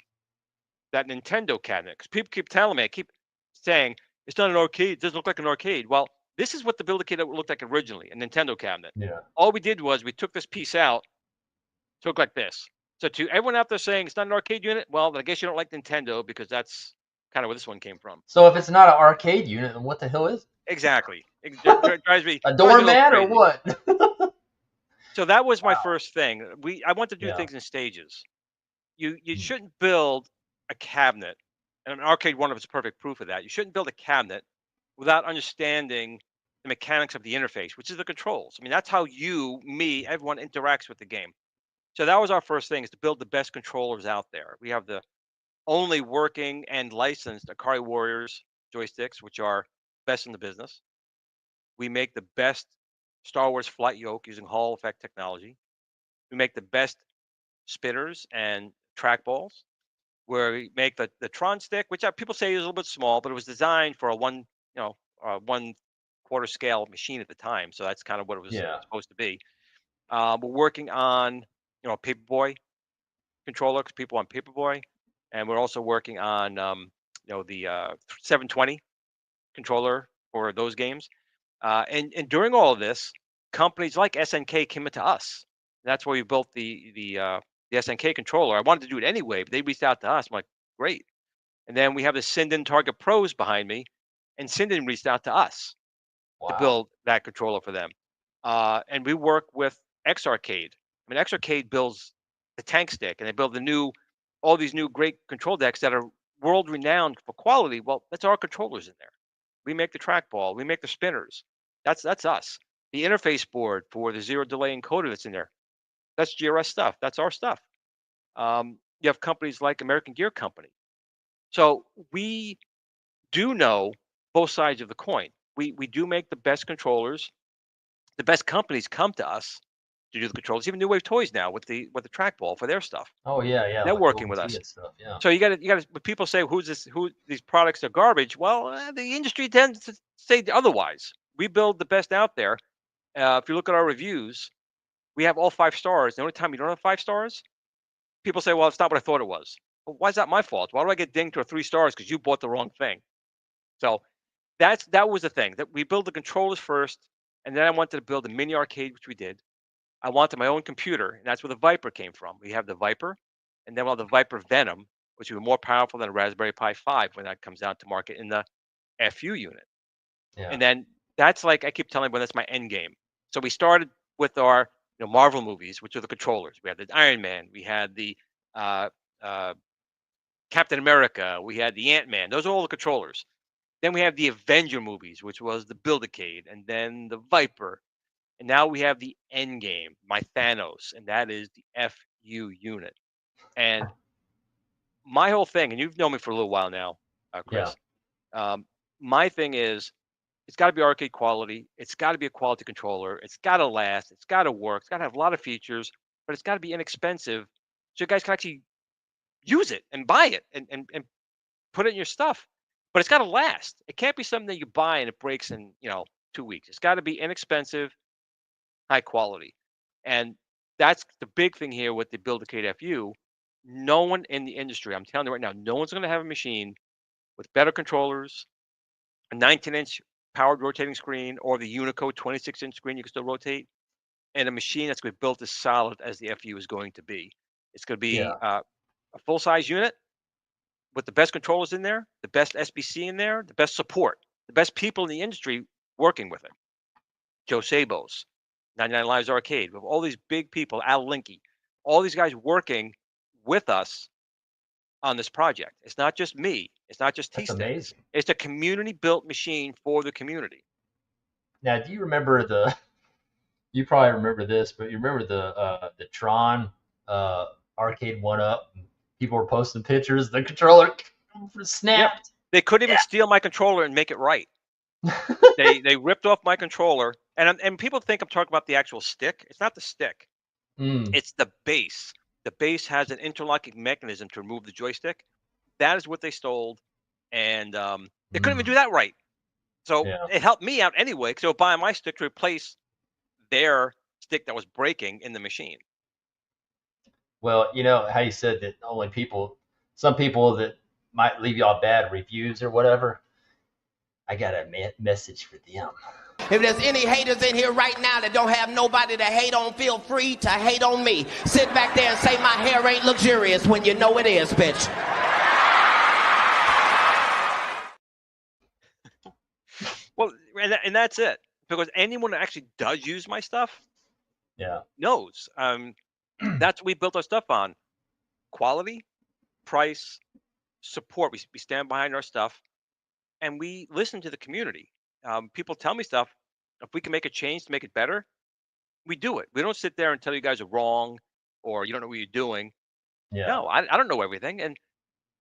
that Nintendo cabinet. Because people keep telling me, I keep saying it's not an arcade. It doesn't look like an arcade. Well, this is what the Build-A-Kid looked like originally, a Nintendo cabinet. Yeah. All we did was we took this piece out, to look like this. So to everyone out there saying it's not an arcade unit, well, then I guess you don't like Nintendo because that's kind of where this one came from. So if it's not an arcade unit, then what the hell is it? Exactly. It drives me A drives me a little doormat or crazy. what? So that was my Wow. first thing. I want to do Yeah. things in stages. You Mm. shouldn't build a cabinet, and an arcade one of is perfect proof of that. You shouldn't build a cabinet without understanding the mechanics of the interface, which is the controls. I mean, that's how you, me, everyone interacts with the game. So that was our first thing, is to build the best controllers out there. We have the only working and licensed Akari Warriors joysticks, which are best in the business. We make the best Star Wars flight yoke using Hall effect technology. We make the best spinners and trackballs, where we make the Tron stick, which people say is a little bit small, but it was designed for a one quarter scale machine at the time. So that's kind of what it was Yeah. supposed to be. We're working on Paperboy controller, because people want Paperboy, and we're also working on the 720 controller for those games. And during all of this, companies like SNK came into us. That's where we built the SNK controller. I wanted to do it anyway, but they reached out to us. I'm like, great. And then we have the Sinden Target Pros behind me, and Sinden reached out to us to Wow. build that controller for them. And we work with X Arcade. I mean, X Arcade builds the tank stick, and they build all these new great control decks that are world renowned for quality. Well, that's our controllers in there. We make the trackball, we make the spinners. That's us. The interface board for the zero delay encoder that's in there. That's GRS stuff. That's our stuff. You have companies like American Gear Company. So we do know both sides of the coin. We do make the best controllers. The best companies come to us to do the controls. Even New Wave Toys now with the trackball for their stuff. Oh yeah, yeah. They're Like working with OT us. and stuff. Yeah. So you got to. When people say who these products are garbage, well, the industry tends to say otherwise. We build the best out there. If you look at our reviews, we have all 5 stars. The only time you don't have 5 stars, people say, "Well, it's not what I thought it was." Well, why is that my fault? Why do I get dinged for 3 stars because you bought the wrong thing? So that was the thing, that we build the controllers first, and then I wanted to build a mini arcade, which we did. I wanted my own computer, and that's where the Viper came from. We have the Viper, and then we'll have the Viper Venom, which will be more powerful than a Raspberry Pi 5 when that comes out to market in the FU unit. Yeah. And then that's like, I keep telling everyone, that's my end game. So we started with our Marvel movies, which are the controllers. We had the Iron Man, we had the uh, uh, Captain America, we had the Ant-Man. Those are all the controllers. Then we have the Avenger movies, which was the Build-A-Cade, and then the Viper. And now we have the end game, my Thanos, and that is the FU unit. And my whole thing, and you've known me for a little while now, Chris. My thing is, it's got to be arcade quality. It's got to be a quality controller. It's got to last. It's got to work. It's got to have a lot of features, but it's got to be inexpensive, so you guys can actually use it and buy it and put it in your stuff. But it's got to last. It can't be something that you buy and it breaks in 2 weeks. It's got to be inexpensive, high quality. And that's the big thing here with the Build-A-Cade FU. No one in the industry, I'm telling you right now, no one's going to have a machine with better controllers, a 19-inch powered rotating screen, or the Unicode 26-inch screen you can still rotate, and a machine that's going to be built as solid as the FU is going to be. It's going to be a full-size unit with the best controllers in there, the best SBC in there, the best support, the best people in the industry working with it. Joe Sabos, 99 Lives Arcade, with all these big people, Al Linky, all these guys working with us on this project. It's not just me. It's not just That's T-Sticks. amazing. It's a community-built machine for the community. Now, do you remember you probably remember this, but you remember the Tron arcade 1-up? People were posting pictures. The controller snapped. They couldn't even steal my controller and make it right. They ripped off my controller, and people think I'm talking about the actual stick. It's not the stick. It's the base. The base has an interlocking mechanism to remove the joystick. That is what they stole, and they couldn't even do that right. So it helped me out anyway, because they would buy my stick to replace their stick that was breaking in the machine. Well, you know how you said that some people that might leave y'all bad reviews or whatever. I got a message for them. If there's any haters in here right now that don't have nobody to hate on, feel free to hate on me. Sit back there and say my hair ain't luxurious when you know it is, bitch. and that's it. Because anyone that actually does use my stuff Yeah. knows. That's what we built our stuff on: quality, price, support. We stand behind our stuff, and we listen to the community. People tell me stuff. If we can make a change to make it better, we do it. We don't sit there and tell you guys are wrong or you don't know what you're doing. Yeah. No, I don't know everything. And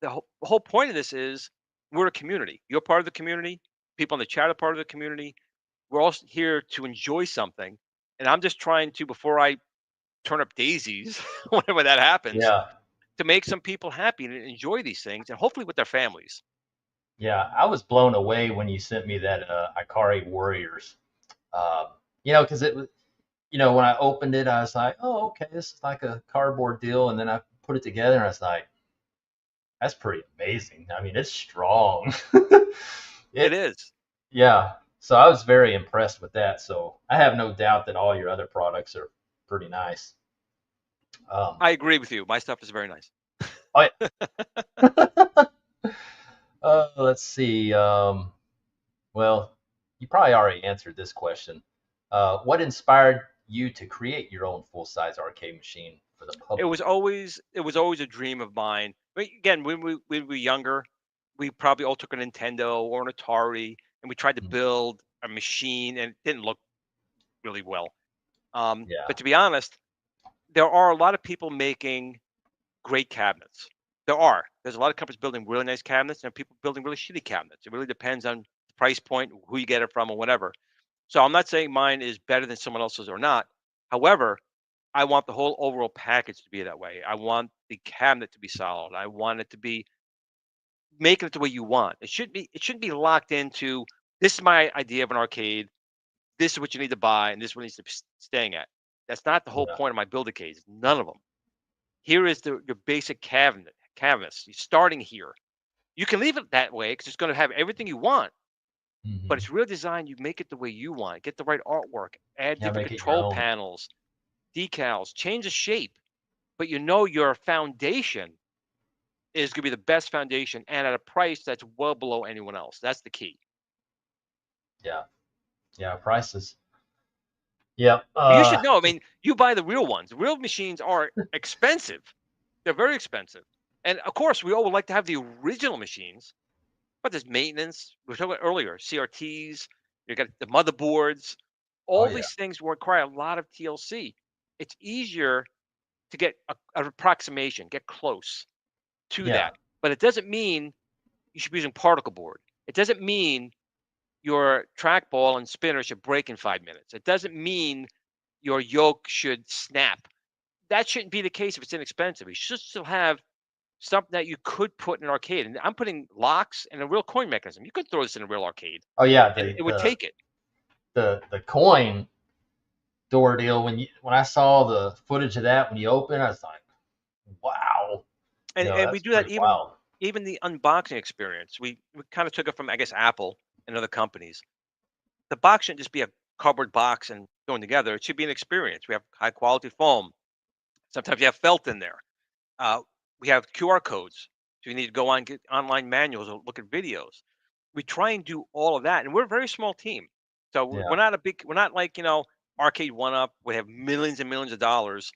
the whole point of this is we're a community. You're part of the community. People in the chat are part of the community. We're all here to enjoy something. And I'm just trying to, before I turn up daisies, whenever that happens, Yeah. to make some people happy and enjoy these things, and hopefully with their families. Yeah. I was blown away when you sent me that Ikari Warriors. Um, because it was, when I opened it, I was like, oh, okay, this is like a cardboard deal. And then I put it together and I was like, that's pretty amazing. I mean, it's strong. It It, is. yeah. So I was very impressed with that. So I have no doubt that all your other products are pretty nice. I agree with you. My stuff is very nice. Oh, let's see. Well, you probably already answered this question. What inspired you to create your own full-size arcade machine for the It public? was always a dream of mine. But again, when we were younger, we probably all took a Nintendo or an Atari, and we tried to Mm, build a machine, and it didn't look really well. yeah. But to be honest, there are a lot of people making great cabinets. There's a lot of companies building really nice cabinets, and people building really shitty cabinets. It really depends on the price point, who you get it from, or whatever. So I'm not saying mine is better than someone else's or not. However, I want the whole overall package to be that way. I want the cabinet to be solid. I want it to be making it the way you want. It shouldn't be locked into, this is my idea of an arcade. This is what you need to buy, and this is what it needs to be staying at. That's not the whole Yeah. point of my build case. None of them. Here is your basic canvas. You're starting here. You can leave it that way because it's going to have everything you want, but Hmm. it's real design. You make it the way you want. Get the right artwork. Add Yeah, different make it your control own. panels, decals. Change the shape, but you know your foundation is going to be the best foundation and at a price that's well below anyone else. That's the key. Yeah. Yeah. Prices. Yep. You should know. I mean, you buy the real ones. Real machines are expensive. They're very expensive. And of course, we all would like to have the original machines, but there's maintenance. We were talking about earlier, CRTs, you got the motherboards. Oh All yeah. these things require a lot of TLC. It's easier to get an approximation, get close to Yeah. that. But it doesn't mean you should be using particle board. It doesn't mean your trackball and spinner should break in 5 minutes. It doesn't mean your yoke should snap. That shouldn't be the case if it's inexpensive. You should still have something that you could put in an arcade. And I'm putting locks and a real coin mechanism. You could throw this in a real arcade, Oh yeah. and The it would the take it. the coin door deal. When I saw the footage of that when you open, I was like, wow. And we That's do that pretty wild. even the unboxing experience. We kind of took it from, I guess, Apple and other companies. The box shouldn't just be a cardboard box and going together. It should be an experience. We have high quality foam. Sometimes you have felt in there. Uh, we have QR codes. So you need to go on, get online manuals or look at videos. We try and do all of that, and we're a very small team. So we're Yeah. not a big. We're not like Arcade One Up. We have millions and millions of dollars.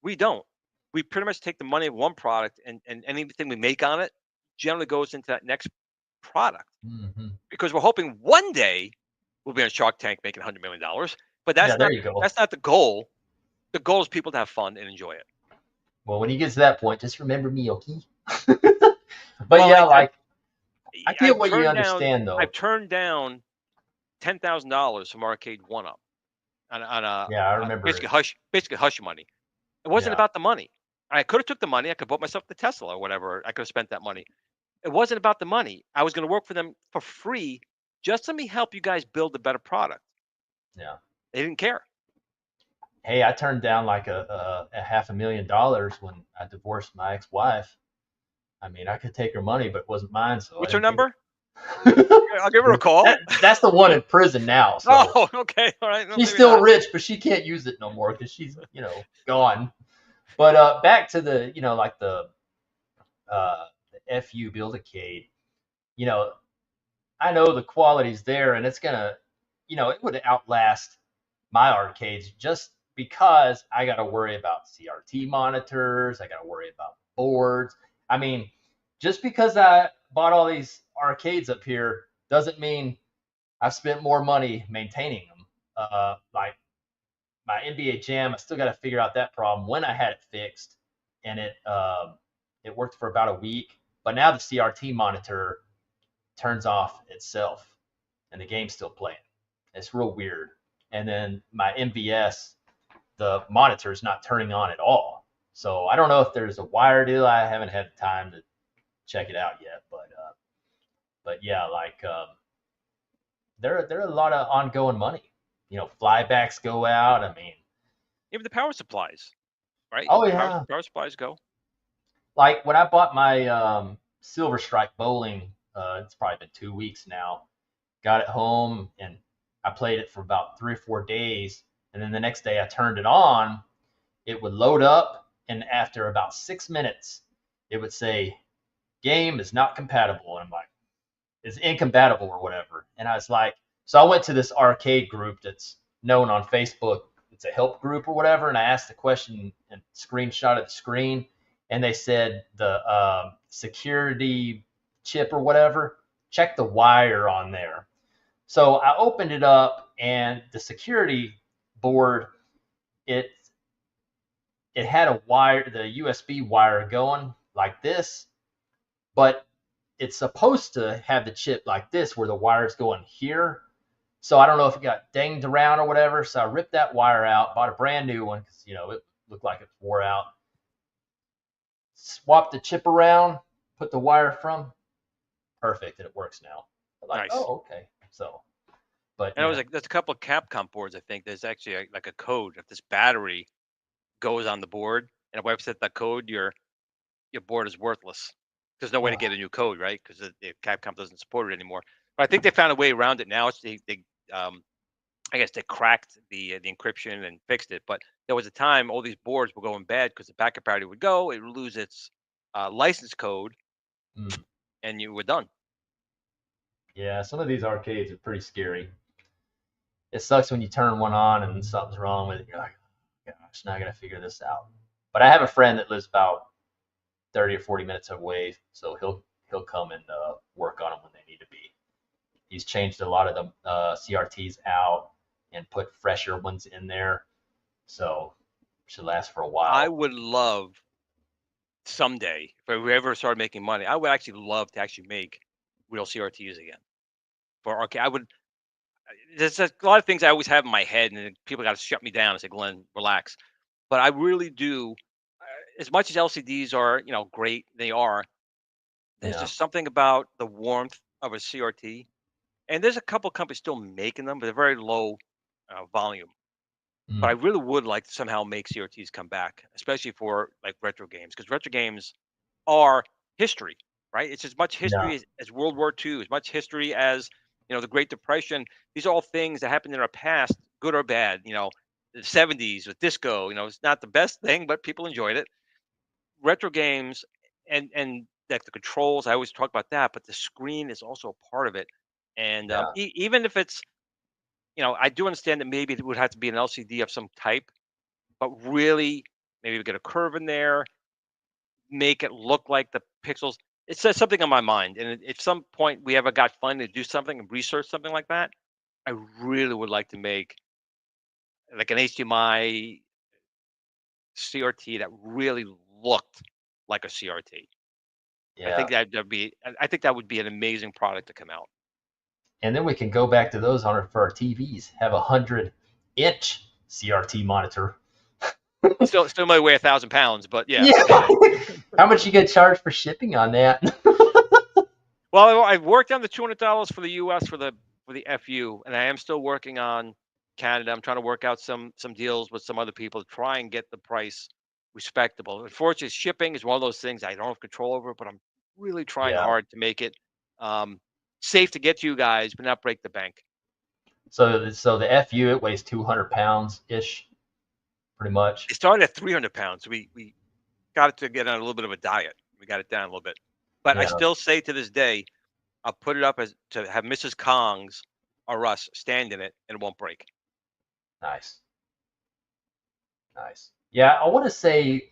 We don't. We pretty much take the money of one product, and anything we make on it generally goes into that next product, Hmm. because we're hoping one day we'll be on Shark Tank making $100 million. But Yeah. There you go. that's not the goal. The goal is people to have fun and enjoy it. Well, when you get to that point, just remember me, okay? But Well, yeah, like I get I've what you turned down understand I've though. turned down $10,000 from Arcade One Up Yeah, I on remember it. basically hush money. It wasn't Yeah. about the money. I could have took the money. I could bought myself the Tesla or whatever. I could have spent that money. It wasn't about the money. I was going to work for them for free. Just let me help you guys build a better product. Yeah. They didn't care. Hey, I turned down like a $500,000 when I divorced my ex-wife. I mean, I could take her money, but it wasn't mine, so I What's her didn't take number? it. I'll give her a call. That's the one in prison now. So Oh, okay. All right. No, she's maybe still not. rich, but she can't use it no more because she's gone. But back to the like the FU Build-A-Cade. You know, I know the quality's there, and it's gonna it would outlast my arcades just because I got to worry about CRT monitors. I got to worry about boards. I mean, just because I bought all these arcades up here doesn't mean I've spent more money maintaining them. Like my NBA Jam, I still got to figure out that problem when I had it fixed, and it worked for about a week. But now the CRT monitor turns off itself, and the game's still playing. It's real weird. And then my MVS, the monitor is not turning on at all. So I don't know if there's a wire deal. I haven't had time to check it out yet, but yeah, like there are a lot of ongoing money. Flybacks go out. I mean, Even the power supplies, right? oh Power, yeah, power supplies go. like when I bought my Silver Strike bowling, it's probably been 2 weeks now. Got it home and I played it for about 3 or 4 days, and then the next day I turned it on. It would load up, and after about 6 minutes, it would say game is not compatible, and I'm like, it's incompatible or whatever. And I was like, so I went to this arcade group that's known on Facebook. It's a help group or whatever, and I asked the question and screenshot of the screen, and they said the security chip or whatever, check the wire on there. So I opened it up, and the security board, it it had a wire, the USB wire going like this, but it's supposed to have the chip like this where the wire's going here. So I don't know if it got dinged around or whatever. So I ripped that wire out, bought a brand new one because it looked like it wore out. Swapped the chip around, put the wire from, perfect, and it works now. I'm like, Nice. oh, okay. So, but And I was like, there's a couple of Capcom boards. I think there's actually like a code. If this battery goes on the board and it wipes out that code, your board is worthless. There's no way to get a new code, right? Because Capcom doesn't support it anymore. But I think they found a way around it now. I guess they cracked the encryption and fixed it. But there was a time all these boards were going bad because the backup battery would go, it would lose its license code, mm, and you were done. yeah, some of these arcades are pretty scary. It sucks when you turn one on and something's wrong with it. You're like, oh, gosh, now I got to figure this out. But I have a friend that lives about 30 or 40 minutes away, so he'll come and work on them when they need to be. He's changed a lot of the CRTs out and put fresher ones in there, so should last for a while. I would love someday, if we ever started making money, I would actually love to actually make real CRTs again for arcade. I would. There's a lot of things I always have in my head, and then people got to shut me down and say, "Glenn, relax." But I really do. As much as LCDs are, great, they are. There's Yeah, just something about the warmth of a CRT, and there's a couple companies still making them, but they're very low volume. But I mm, really would like to somehow make CRTs come back, especially for like retro games, because retro games are history, right? It's as much yeah, history as World War II, as much history as the Great Depression. These are all things that happened in our past, good or bad. The '70s with disco. It's not the best thing, but people enjoyed it. Retro games and like the controls, I always talk about that, but the screen is also a part of it. And yeah, even if it's, I do understand that maybe it would have to be an LCD of some type, but really maybe we get a curve in there, make it look like the pixels. It says something on my mind, and if some point we ever got funding to do something and research something like that, I really would like to make like an HDMI CRT that really looked like a CRT. I yeah. think I think that would be an amazing product to come out. And then we can go back to those for our TVs. Have 100-inch CRT monitor. Still might weigh 1,000 pounds, but yeah. Yeah. How much you get charged for shipping on that? Well, I've worked on the $200 for the US for the FU, and I am still working on Canada. I'm trying to work out some deals with some other people to try and get the price respectable. Unfortunately, shipping is one of those things I don't have control over, but I'm really trying Yeah. hard to make it um, safe to get to you guys, but not break the bank. So the FU, it weighs 200 pounds ish, pretty much. It started at 300 pounds. We got it to get on a little bit of a diet. We got it down a little bit, but I Yeah. still say to this day, I'll put it up as to have Mrs. Kong's or us stand in it and it won't break. Nice. Nice. Yeah, I want to say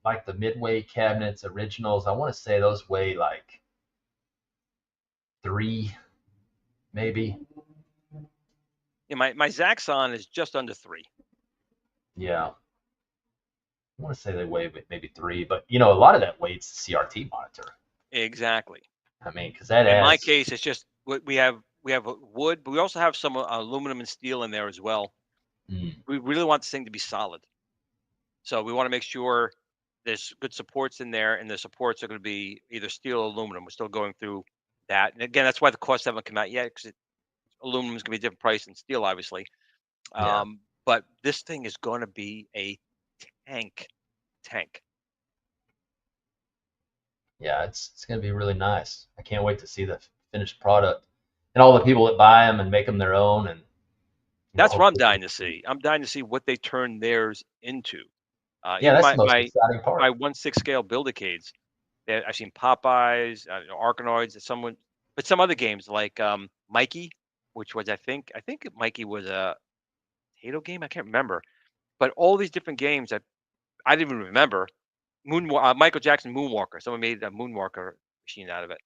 like the Midway cabinets originals, I want to say those weigh like 3, maybe. Yeah, my Zaxxon is just under 3. Yeah. I want to say they weigh maybe 3, but a lot of that weight's the CRT monitor. Exactly. I mean, because that In my adds. case, it's just we have wood, but we also have some aluminum and steel in there as well. Mm, We really want this thing to be solid, so we want to make sure there's good supports in there, and the supports are going to be either steel or aluminum. We're still going through that, and again, that's why the costs haven't come out yet, because aluminum is going to be a different price than steel, obviously. yeah. But this thing is going to be a tank. Yeah, it's going to be really nice. I can't wait to see the finished product and all the people that buy them and make them their own. And That's what I'm hopefully, dying to see. I'm dying to see what they turn theirs into. yeah, Even that's the my most my exciting my part. 1/6 scale buildicades. I've seen Popeyes, Arkanoids, and but some other games like Mikey, which was I think Mikey was a potato game. I can't remember, but all these different games that I didn't even remember. Michael Jackson Moonwalker. Someone made a Moonwalker machine out of it.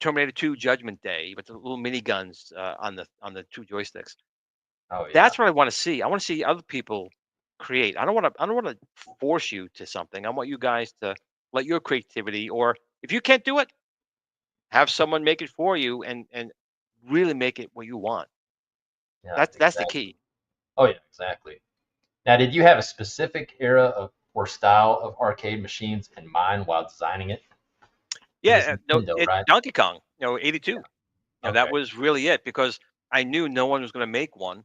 Terminator 2 Judgment Day with the little mini guns on the 2 joysticks. Oh yeah, That's what I want to see. I want to see other people create. I don't want to force you to something. I want you guys to let your creativity, or if you can't do it, have someone make it for you and really make it what you want. yeah, That's the exactly. key. Oh yeah, exactly. Now, did you have a specific era of or style of arcade machines in mind while designing it? It was Yeah, no, Nintendo, it right? Donkey Kong, 82. That Okay. was really it, because I knew no one was going to make one,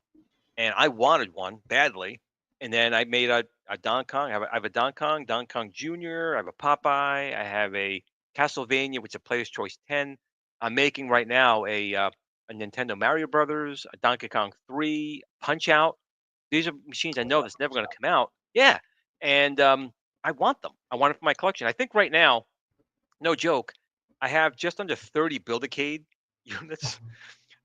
and I wanted one badly. And then I made a Don Kong. I have a Don Kong Jr. I have a Popeye. I have a Castlevania, which is a Player's Choice 10. I'm making right now a Nintendo Mario Brothers, a Donkey Kong 3, Punch Out. These are machines I Oh, know yeah, that's never going to come out. Yeah, and I want them. I want it for my collection. I think right now, no joke, I have just under 30 Build-A-Cade units,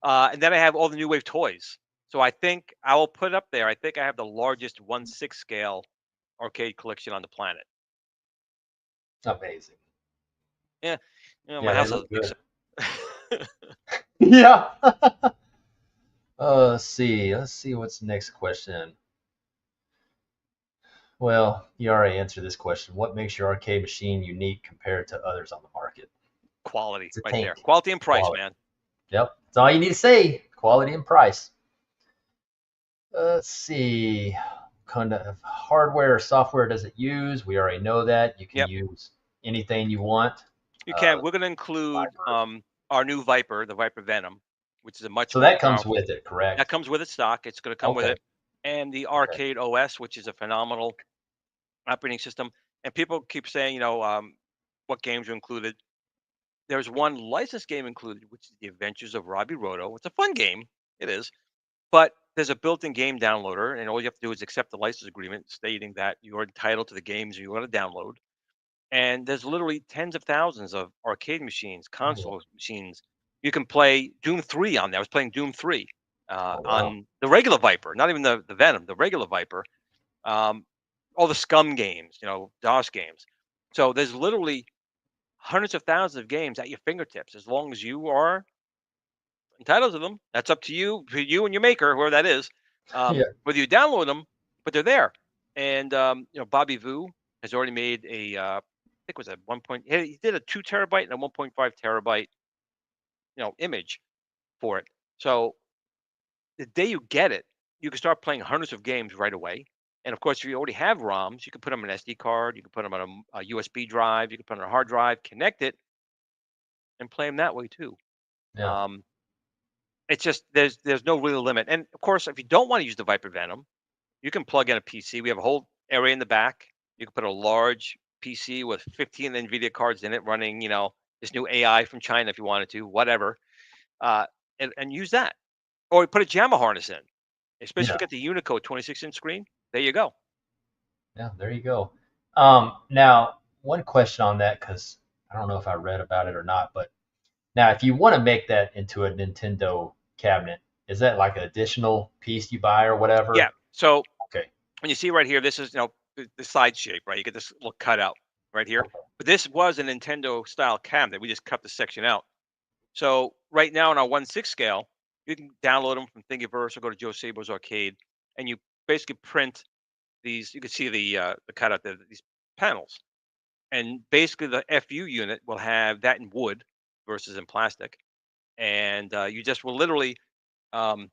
and then I have all the new wave toys. So I think I will put up there. I think I have the largest 1/6 scale arcade collection on the planet. amazing. Yeah, my Yeah, they house doesn't look think good. so. Yeah. Let's see. Let's see what's the next question. Well, you already answered this question. What makes your arcade machine unique compared to others on the market? Quality, It's a right there. tank. Quality and price, Quality. man. Yep. That's all you need to say. Quality and price. Let's see. What kind of hardware or software does it use? We already know that. You can Yep, use anything you want. you can. Uh, We're going to include Viper. our new Viper, the Viper Venom, which is a much So more that comes powerful. with it, That correct? comes with its stock. It's going to come with Okay. it, and the Okay. Arcade OS, which is a phenomenal operating system. And people keep saying, what games are included. There's one licensed game included, which is The Adventures of Robbie Roto. It's a fun game. It is. But there's a built-in game downloader, and all you have to do is accept the license agreement stating that you're entitled to the games you want to download. And there's literally tens of thousands of arcade machines, Oh, console machines. You can play Doom 3 on there. I was playing Doom 3 oh wow. on the regular Viper, not even the Venom, the regular Viper. Um, all the Scum games, DOS games. So there's literally hundreds of thousands of games at your fingertips as long as you are entitled to them. That's up to you and your maker, whoever that is. Yeah. Whether you download them, but they're there. And Bobby Vu has already made I think it was a he did a 2 terabyte and a 1.5 terabyte, image for it. So the day you get it, you can start playing hundreds of games right away. And of course, if you already have ROMs, you can put them on an SD card, you can put them on a USB drive, you can put them on a hard drive, connect it, and play them that way too. Yeah. Um, it's just there's no real limit. And of course, if you don't want to use the Viper Venom, you can plug in a PC. We have a whole area in the back. You can put a large PC with 15 NVIDIA cards in it, running this new AI from China if you wanted to, whatever, uh, and use that. Or put a JAMA harness in, especially if Yeah. you got the Unicode 26-inch screen. There you go. Yeah. There you go. Now, one question on that, because I don't know if I read about it or not, but Now, if you want to make that into a Nintendo cabinet, is that like an additional piece you buy or whatever? Yeah. So Okay. when you see right here, this is the side shape, right? You get this little cutout right here. Okay. But this was a Nintendo style cabinet. We just cut the section out. So right now on our 1/6 scale, you can download them from Thingiverse or go to Joe Sabo's Arcade, and you basically print these. You can see the cutout there, these panels, and basically the FU unit will have that in wood versus in plastic, and you just will literally um,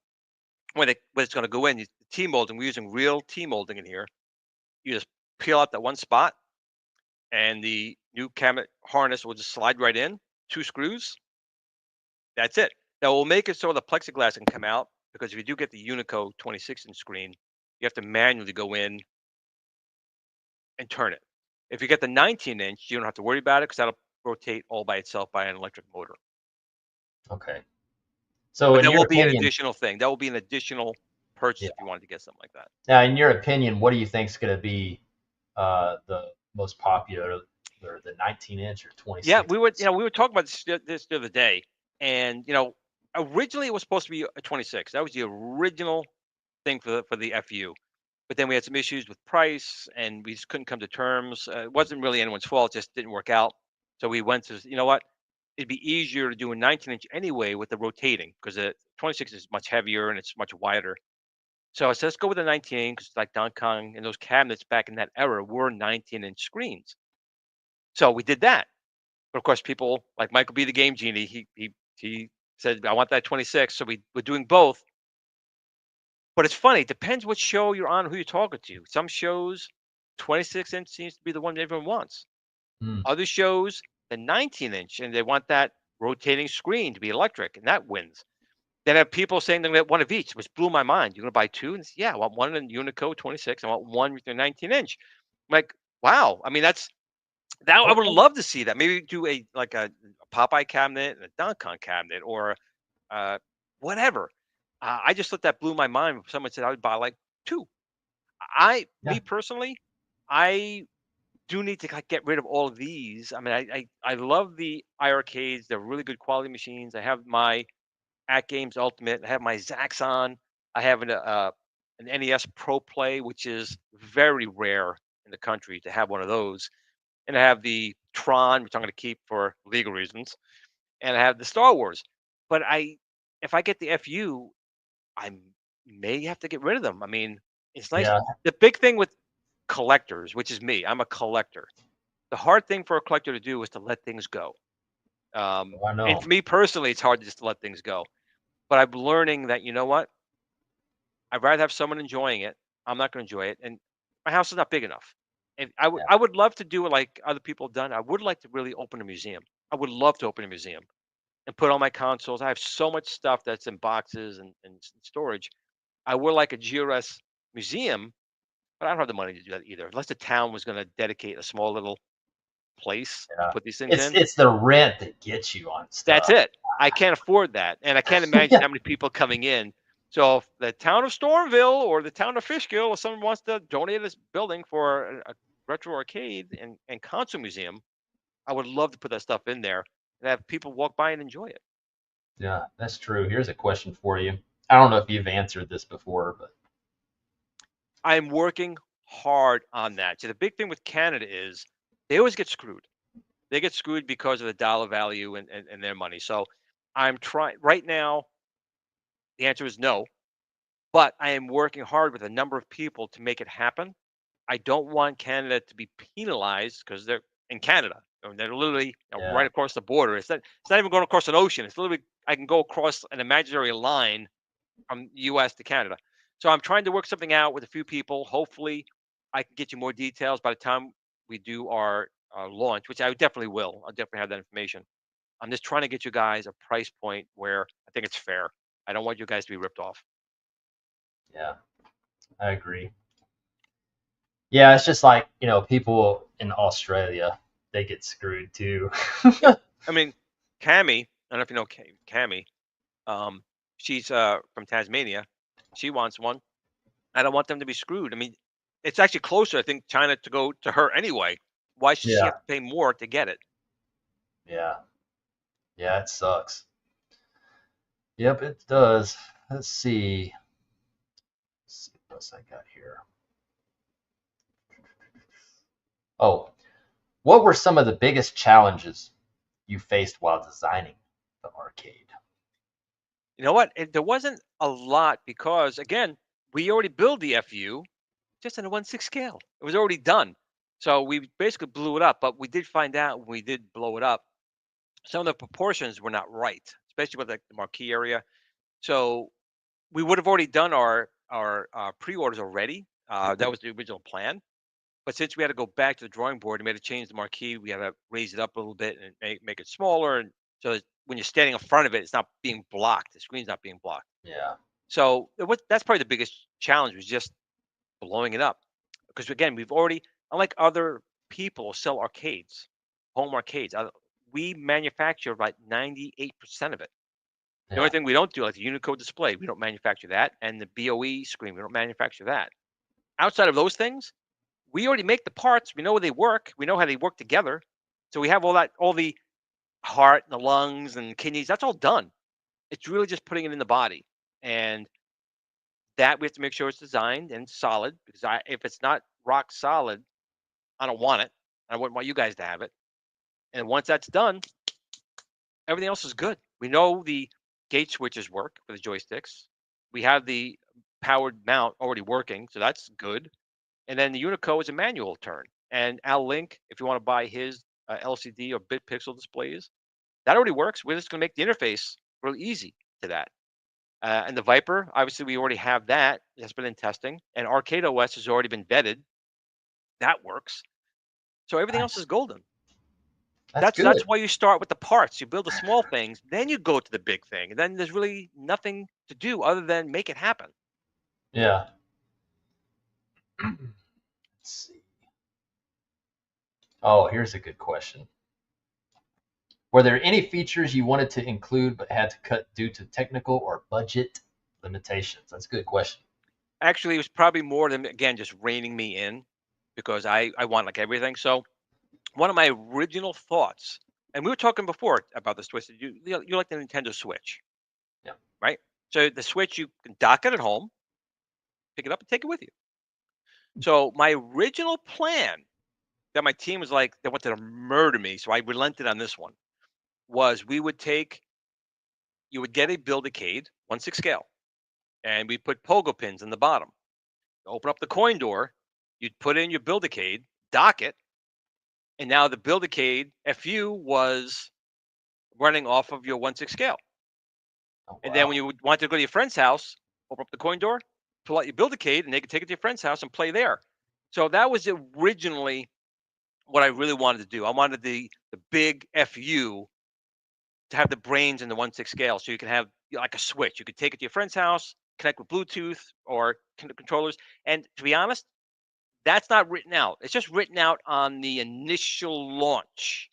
when it's going to go in, T molding. We're using real T molding in here. You just peel out that one spot, and the new cabinet harness will just slide right in. 2 screws. That's it. Now we'll make it so the plexiglass can come out because if you do get the Unico 26-inch screen, you have to manually go in and turn it. If you get the 19-inch, you don't have to worry about it because that'll rotate all by itself by an electric motor. Okay. So, But in that your will be an opinion, additional thing. That will be an additional purchase yeah. if you wanted to get something like that. Now, in your opinion, what do you think is going to be the most popular, or the 19-inch or Yeah, 26? we were talking about this the other day, and originally it was supposed to be a 26. That was the original thing for the FU. But then we had some issues with price, and we just couldn't come to terms. It wasn't really anyone's fault; it just didn't work out. So we went to, you know what? It'd be easier to do a 19-inch anyway with the rotating because the 26 is much heavier and it's much wider. So I said, let's go with the 19 because like Don Kong and those cabinets back in that era were 19-inch screens. So we did that. But of course, people like Michael B. the Game Genie, he said, I want that 26. So we're doing both. But it's funny, it depends what show you're on, who you're talking to. Some shows, 26-inch seems to be the one that everyone wants. Hmm. Other shows, the 19-inch, and they want that rotating screen to be electric, and that wins. Then I have people saying they get one of each, which blew my mind. You're gonna buy two? And yeah, I want one in Unico 26. I want one with the 19-inch. I'm like, wow. I mean, that I would Okay. love to see that. Maybe do a Popeye cabinet and a Donkon cabinet or uh, whatever. I just thought that blew my mind. When someone said I would buy like two. Me Yeah. personally, I do need to get rid of all of these. I mean, I love the iArcades. They're really good quality machines. I have my At Games Ultimate. I have my Zaxxon. I have an NES Pro Play, which is very rare in the country to have one of those. And I have the Tron, which I'm going to keep for legal reasons. And I have the Star Wars. But if I get the FU, I may have to get rid of them. I mean, it's nice. Yeah. The big thing with collectors, which is me, I'm a collector. The hard thing for a collector to do is to let things go. I And know. for me personally, it's hard just to let things go. But I'm learning that you know what? I'd rather have someone enjoying it. I'm not going to enjoy it, and my house is not big enough. And Yeah. I would love to do it like other people have done. I would like to really open a museum. I would love to open a museum and put all my consoles. I have so much stuff that's in boxes and storage. I would like a GRS museum, but I don't have the money to do that either. Unless the town was going to dedicate a small little place to Yeah. put these things It's in. it's the rent that gets you on That's stuff. it. I can't afford that, and I can't imagine Yeah. how many people coming in. So if the town of Stormville or the town of Fishkill, or someone wants to donate this building for a retro arcade and console museum, I would love to put that stuff in there and have people walk by and enjoy it. Yeah, that's true. Here's a question for you. I don't know if you've answered this before, but I'm working hard on that. So the big thing with Canada is they always get screwed. They get screwed because of the dollar value and their money. So I'm trying right now. The answer is no, but I am working hard with a number of people to make it happen. I don't want Canada to be penalized because they're in Canada. They're literally yeah, right across the border. It's not even going across an ocean. It's literally I can go across an imaginary line from U.S. to Canada. So I'm trying to work something out with a few people. Hopefully, I can get you more details by the time we do our launch, which I definitely will. I'll definitely have that information. I'm just trying to get you guys a price point where I think it's fair. I don't want you guys to be ripped off. yeah, I agree. Yeah, it's just like, people in Australia, they get screwed too. Yeah, I mean, Cammy. I don't know if you know Cammy. Um, she's from Tasmania. She wants one. I don't want them to be screwed. I mean, it's actually closer, I think, China to go to her anyway. Why should she Yeah, have to pay more to get it? yeah, Yeah, it sucks. Yep, it does. Let's see. What else I got here? Oh, what were some of the biggest challenges you faced while designing the arcade? You know what? There wasn't a lot because again, we already built the FU just in a 1/6 scale. It was already done. So we basically blew it up, but we did find out when we did blow it up, some of the proportions were not right, especially with like the marquee area. So we would have already done our pre-orders already. That was the original plan. But since we had to go back to the drawing board and we had to change the marquee, we had to raise it up a little bit and make it smaller. And so that when you're standing in front of it, it's not being blocked. The screen's not being blocked. Yeah. So that's probably the biggest challenge was just blowing it up. Because again, we've already, unlike other people who sell arcades, home arcades, we manufacture like 98% of it. The only Yeah. thing we don't do, like the Unicode display, we don't manufacture that, and the BOE screen, we don't manufacture that. Outside of those things, we already make the parts. We know they work. We know how they work together. So we have all that, all the heart, the lungs, and kidneys. That's all done. It's really just putting it in the body, and that we have to make sure it's designed and solid. Because if it's not rock solid, I don't want it. I wouldn't want you guys to have it. And once that's done, everything else is good. We know the gate switches work for the joysticks. We have the powered mount already working, so that's good. And then the Unico is a manual turn. And Al Link, if you want to buy his LCD or bit pixel displays, that already works. We're just going to make the interface really easy to that. And the Viper, obviously, we already have that. That's been in testing. And Arcade OS has already been vetted. That works. So everything else Nice. is golden. That's That's good. why you start with the parts. You build the small things, then you go to the big thing. And then there's really nothing to do other than make it happen. Yeah. Let's see. Oh, here's a good question. Were there any features you wanted to include but had to cut due to technical or budget limitations? That's a good question. Actually, it was probably more than, again, just reining me in because I want like everything. So one of my original thoughts, and we were talking before about this, Twisted. You like the Nintendo Switch, Yeah. right? So the Switch, you can dock it at home, pick it up, and take it with you. So my original plan that my team was like they wanted to murder me, so I relented on this one. Was we would take you would get a Build-A-Cade 1/6 scale, and we put pogo pins in the bottom. Open up the coin door, you'd put in your Build-A-Cade, dock it, and now the Build-A-Cade FU was running off of your 1/6 scale. Oh, And then wow. when you would want to go to your friend's house, open up the coin door, pull out your Build-A-Cade, and they could take it to your friend's house and play there. So that was originally what I really wanted to do. I wanted the big FU to have the brains in the 1/6 scale, so you can have like a switch. You could take it to your friend's house, connect with Bluetooth or controllers. And to be honest, that's not written out. It's just written out on the initial launch.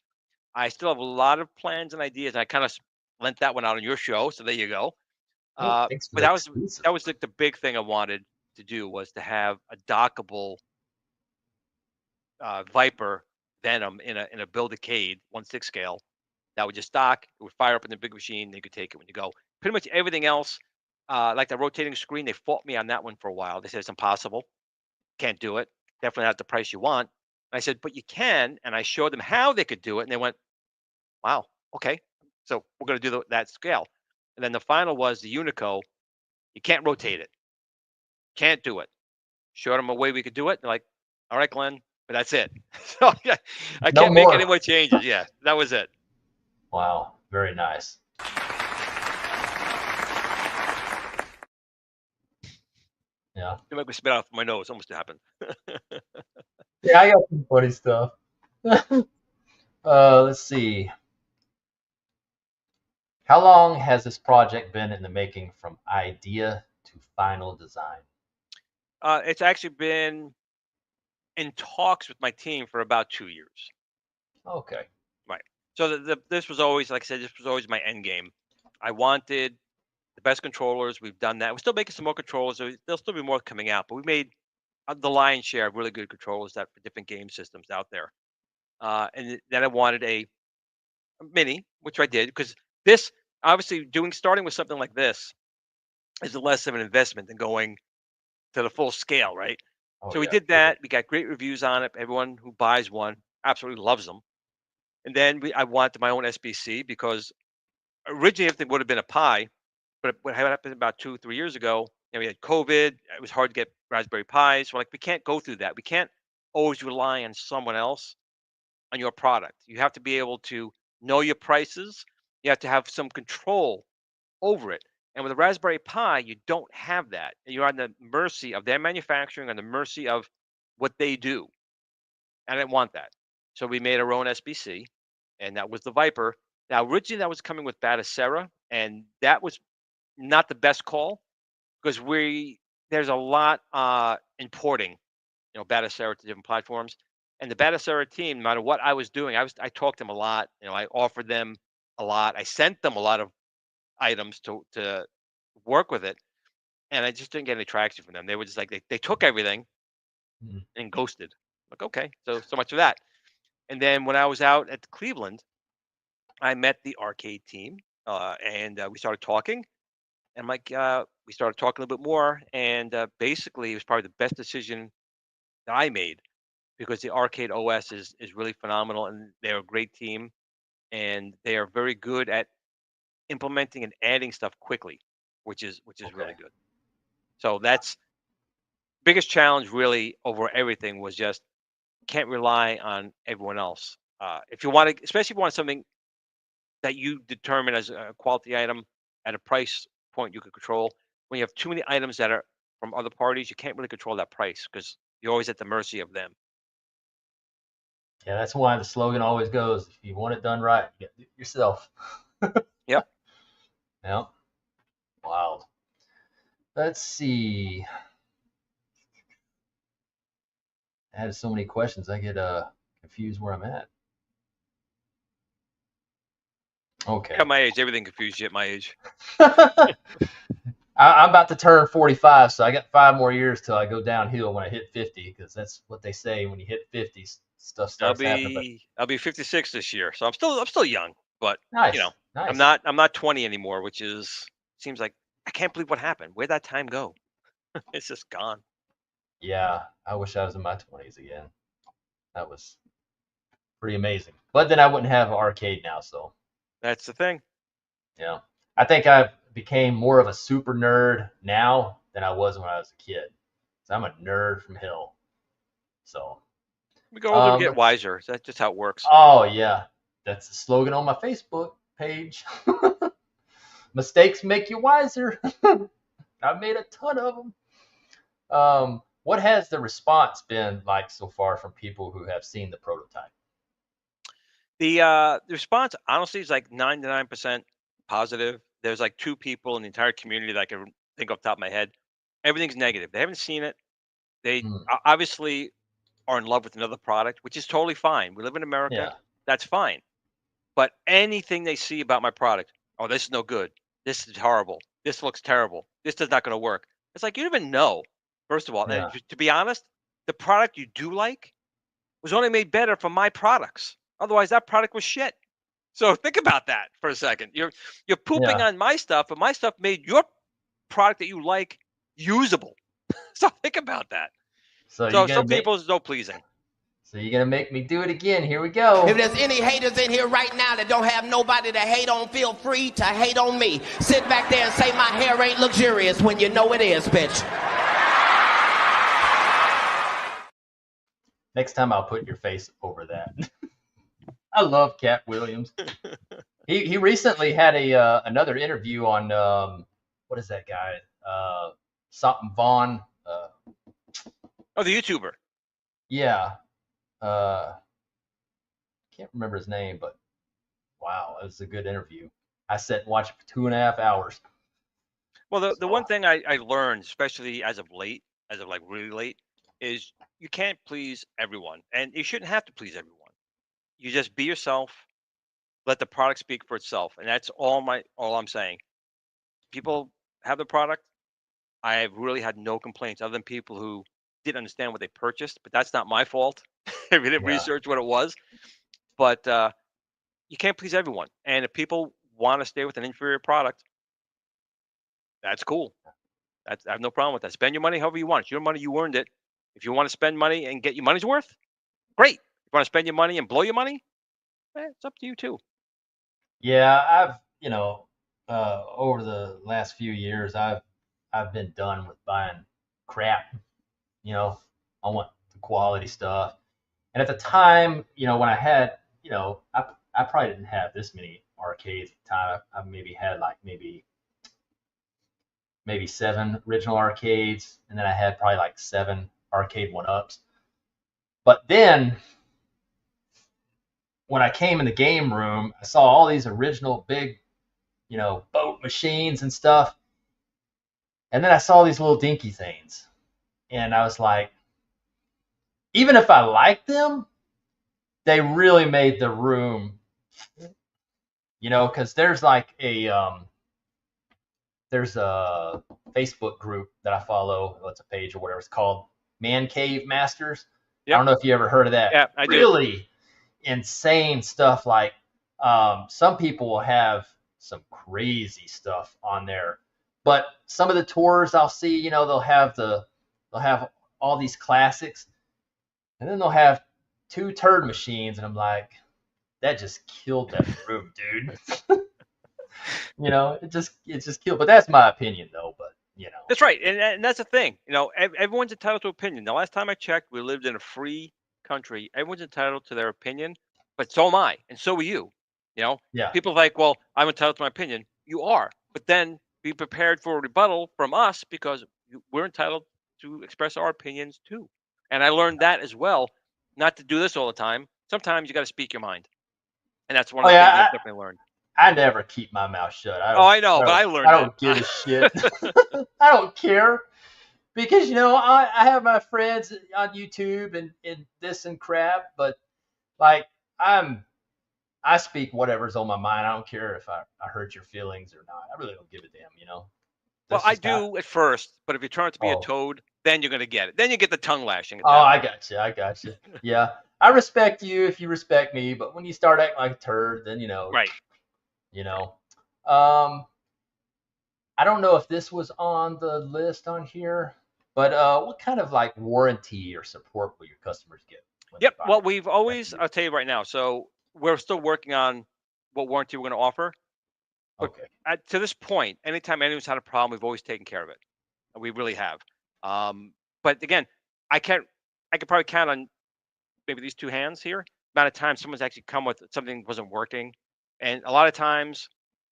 I still have a lot of plans and ideas. I kind of lent that one out on your show, so there you go. Oh, thanks for But the exclusive. that was like the big thing I wanted to do was to have a dockable Viper Venom in a Build-A-Cade 1/6 scale that would just dock. It would fire up in the big machine. You could take it when you go. Pretty much everything else, like the rotating screen, they fought me on that one for a while. They said it's impossible. Can't do it. Definitely not the price you want. I said, but you can. And I showed them how they could do it. And they went, wow, okay. So we're going to do that scale. And then the final was the Unico. You can't rotate it. Can't do it. Showed them a way we could do it. They're like, all right, Glenn, but that's it. So yeah, I No can't make any more. more changes. Yeah, that was it. Wow. Very nice. Yeah. You make me spit out my nose. Almost happened. Yeah, I got some funny stuff. Let's see. How long has this project been in the making from idea to final design? It's actually been in talks with my team for about 2 years. Okay. Right. So this was always, like I said, this was always my end game. I wanted the best controllers. We've done that. We're still making some more controllers. So there'll still be more coming out, but we made the lion's share of really good controllers that for different game systems out there. And then I wanted a mini, which I did because this obviously starting with something like this is less of an investment than going to the full scale, right? Oh So we yeah, did sure. that. We got great reviews on it. Everyone who buys one absolutely loves them. And then I wanted my own SBC because originally everything would have been a Pi, but what happened about 2, 3 years ago, we had COVID. It was hard to get Raspberry Pis. We're like, we can't go through that. We can't always rely on someone else on your product. You have to be able to know your prices. You have to have some control over it. And with a Raspberry Pi, you don't have that. You're on the mercy of their manufacturing, on the mercy of what they do. I didn't want that. So we made our own SBC, and that was the Viper. Now, originally that was coming with Batacera, and that was not the best call because there's a lot importing, Batacera to different platforms. And the Batacera team, no matter what I was doing, I talked to them a lot. I offered them a lot. I sent them a lot of items to work with it, and I just didn't get any traction from them. They were just like they took everything Mhm. and ghosted. Like, okay, so much for that. And then when I was out at Cleveland, I met the arcade team, and we started talking. And like we started talking a little bit more, and basically it was probably the best decision that I made because the arcade OS is really phenomenal, and they're a great team, and they are very good at implementing and adding stuff quickly, which is Okay. really good. So that's biggest challenge really over everything was just can't rely on everyone else. If you want to, especially if you want something that you determine as a quality item at a price point you can control. When you have too many items that are from other parties, you can't really control that price because you're always at the mercy of them. Yeah, that's why the slogan always goes: if you want it done right, you do it yourself. Yep. Yeah. Wild. Let's see. I had so many questions, I get confused where I'm at. Okay. At my age, everything confused you at my age. I'm about to turn 45, so I got 5 more years till I go downhill when I hit 50, because that's what they say when you hit 50, stuff I'll starts happening. But be I'll be 56 this year, so I'm still young, but you know nice, I'm nice. not I'm not 20 anymore, which is seems like I can't believe what happened. Where'd that time go? It's just gone. Yeah, I wish I was in my 20s again. That was pretty amazing. But then I wouldn't have an arcade now, so That's the thing. yeah. I think I became more of a super nerd now than I was when I was a kid. So I'm a nerd from hell. So, We get older, we get let's. wiser. That's just how it works. Oh yeah, that's the slogan on my Facebook page. Mistakes make you wiser. I've made a ton of them. What has the response been like so far from people who have seen the prototype? The response honestly is like 99% positive. There's like two people in the entire community that I can think off the top of my head. Everything's negative. They haven't seen it. They Mm, obviously are in love with another product, which is totally fine. We live in America. yeah, That's fine. But anything they see about my product, oh, this is no good. This is horrible. This looks terrible. This is not going to work. It's like you don't even know. First of all, and yeah, to be honest, the product you do like was only made better from my products. Otherwise, that product was shit. So think about that for a second. You're pooping yeah. on my stuff, but my stuff made your product that you like usable. So think about that. So you're So gonna some make. people is no pleasing. So you're gonna make me do it again. Here we If go. there's any haters in here right now that don't have nobody to hate on, feel free to hate on me. Sit back there and say my hair ain't luxurious when you know it is, bitch. Next time I'll put your face over that. I love Cat Williams. He recently had a another interview on what is that guy? Something Vaughn. Oh, the YouTuber. Yeah. Uh, can't remember his name, but wow, it was a good interview. I sat and watched it for 2.5 hours. Well, the So one thing I learned, especially as of late, as of like really late, is you can't please everyone, and you shouldn't have to please everyone. You just be yourself. Let the product speak for itself, and that's all I'm saying. People have the product. I've really had no complaints other than people who didn't understand what they purchased, but that's not my fault. We didn't yeah, research what it was. But you can't please everyone. And if people want to stay with an inferior product, that's cool. I have no problem with that. Spend your money however you want. It's your money, you earned it. If you want to spend money and get your money's worth, great. If you want to spend your money and blow your money, it's up to you too. Yeah, over the last few years, I've been done with buying crap. You know, I want the quality stuff. And at the time, when I had, I probably didn't have this many arcades at the time. I maybe had like maybe 7 original arcades, and then I had probably like 7 arcade one-ups. But then when I came in the game room, I saw all these original big, boat machines and stuff. And then I saw these little dinky things. And I was like, even if I liked them, they really made the room, because there's a Facebook group that I follow. It's a page or whatever. It's called Man Cave Masters. Yep. I don't know if you ever heard of that. Yeah, I do. Really insane stuff. Like some people will have some crazy stuff on there, but some of the tours I'll see, they'll have all these classics, and then they'll have 2 turd machines, and I'm like, that just killed that room, dude. It just killed. But that's my opinion, though. But That's right, and that's the thing. Everyone's entitled to opinion. The last time I checked, we lived in a free country. Everyone's entitled to their opinion, but so am I, and so are you. Yeah. People are like, well, I'm entitled to my opinion. You are, but then be prepared for a rebuttal from us because we're entitled to express our opinions too. And I learned that as well, not to do this all the time. Sometimes you got to speak your mind, and that's one of the things I've definitely learned. I never keep my mouth shut. I know, but I learned I don't give a shit. I don't care. Because, I have my friends on YouTube and this and crap, but like I speak whatever's on my mind. I don't care if I hurt your feelings or not. I really don't give a damn, Well, I do at first, but if you turn out to be a toad, then you're going to get it. Then you get the tongue lashing. I got you. Yeah. I respect you if you respect me, but when you start acting like a turd, then, Right. I don't know if this was on the list on here, but what kind of like warranty or support will your customers get? Yep. Well, we've always, I'll tell you right now. So we're still working on what warranty we're going to offer. But Okay. to this point, anytime anyone's had a problem, we've always taken care of it. We really have. But again, I could probably count on maybe these 2 hands here, amount of times someone's actually come with something wasn't working. And a lot of times,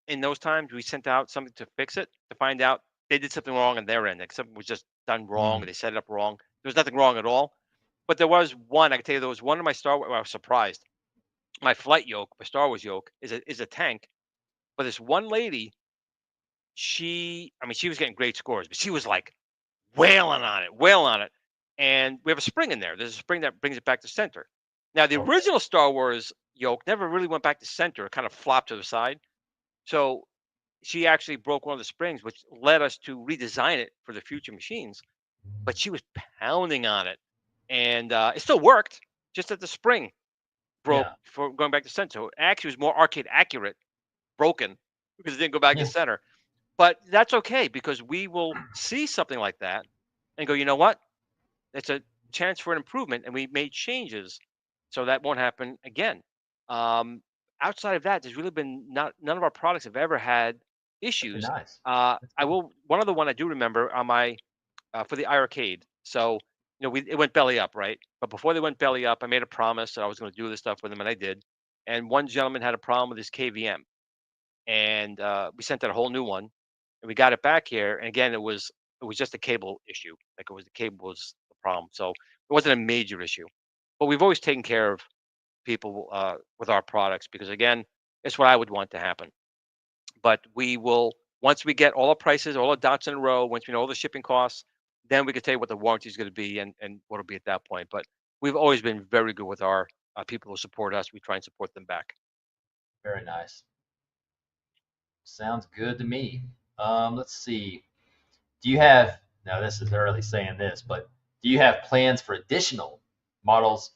in those times, we sent out something to fix it, to find out they did something wrong on their end. Like something was just done wrong, or they set it up wrong. There was nothing wrong at all. But there was one, I can tell you, there was one of my Star Wars, I was surprised. My flight yoke, my Star Wars yoke, is a tank. But this one lady, she was getting great scores, but she was like wailing on it. And we have a spring in there. There's a spring that brings it back to center. Now, the original Star Wars yoke never really went back to center. It kind of flopped to the side. So she actually broke one of the springs, which led us to redesign it for the future machines. But she was pounding on it, and it still worked, just that the spring broke for going back to center. So it actually was more arcade accurate, broken, because it didn't go back to center. But that's okay, because we will see something like that and go, you know what? It's a chance for an improvement, and we made changes so that won't happen again. Outside of that, there's really been none of our products have ever had issues. Nice. One other one I do remember on my for the iArcade. So it went belly up, right? But before they went belly up, I made a promise that I was going to do this stuff with them, and I did. And one gentleman had a problem with his KVM, and we sent out a whole new one, and we got it back here. And again, it was just a cable issue. Like the cable was the problem, so it wasn't a major issue. But we've always taken care of people with our products, because again, it's what I would want to happen. But we will, once we get all the prices, all the dots in a row, once we know all the shipping costs, then we can tell you what the warranty is going to be and what it'll be at that point. But we've always been very good with our people who support us. We try and support them back. Very nice. Sounds good to me. Let's see. Do you have, now this is early saying this, but do you have plans for additional models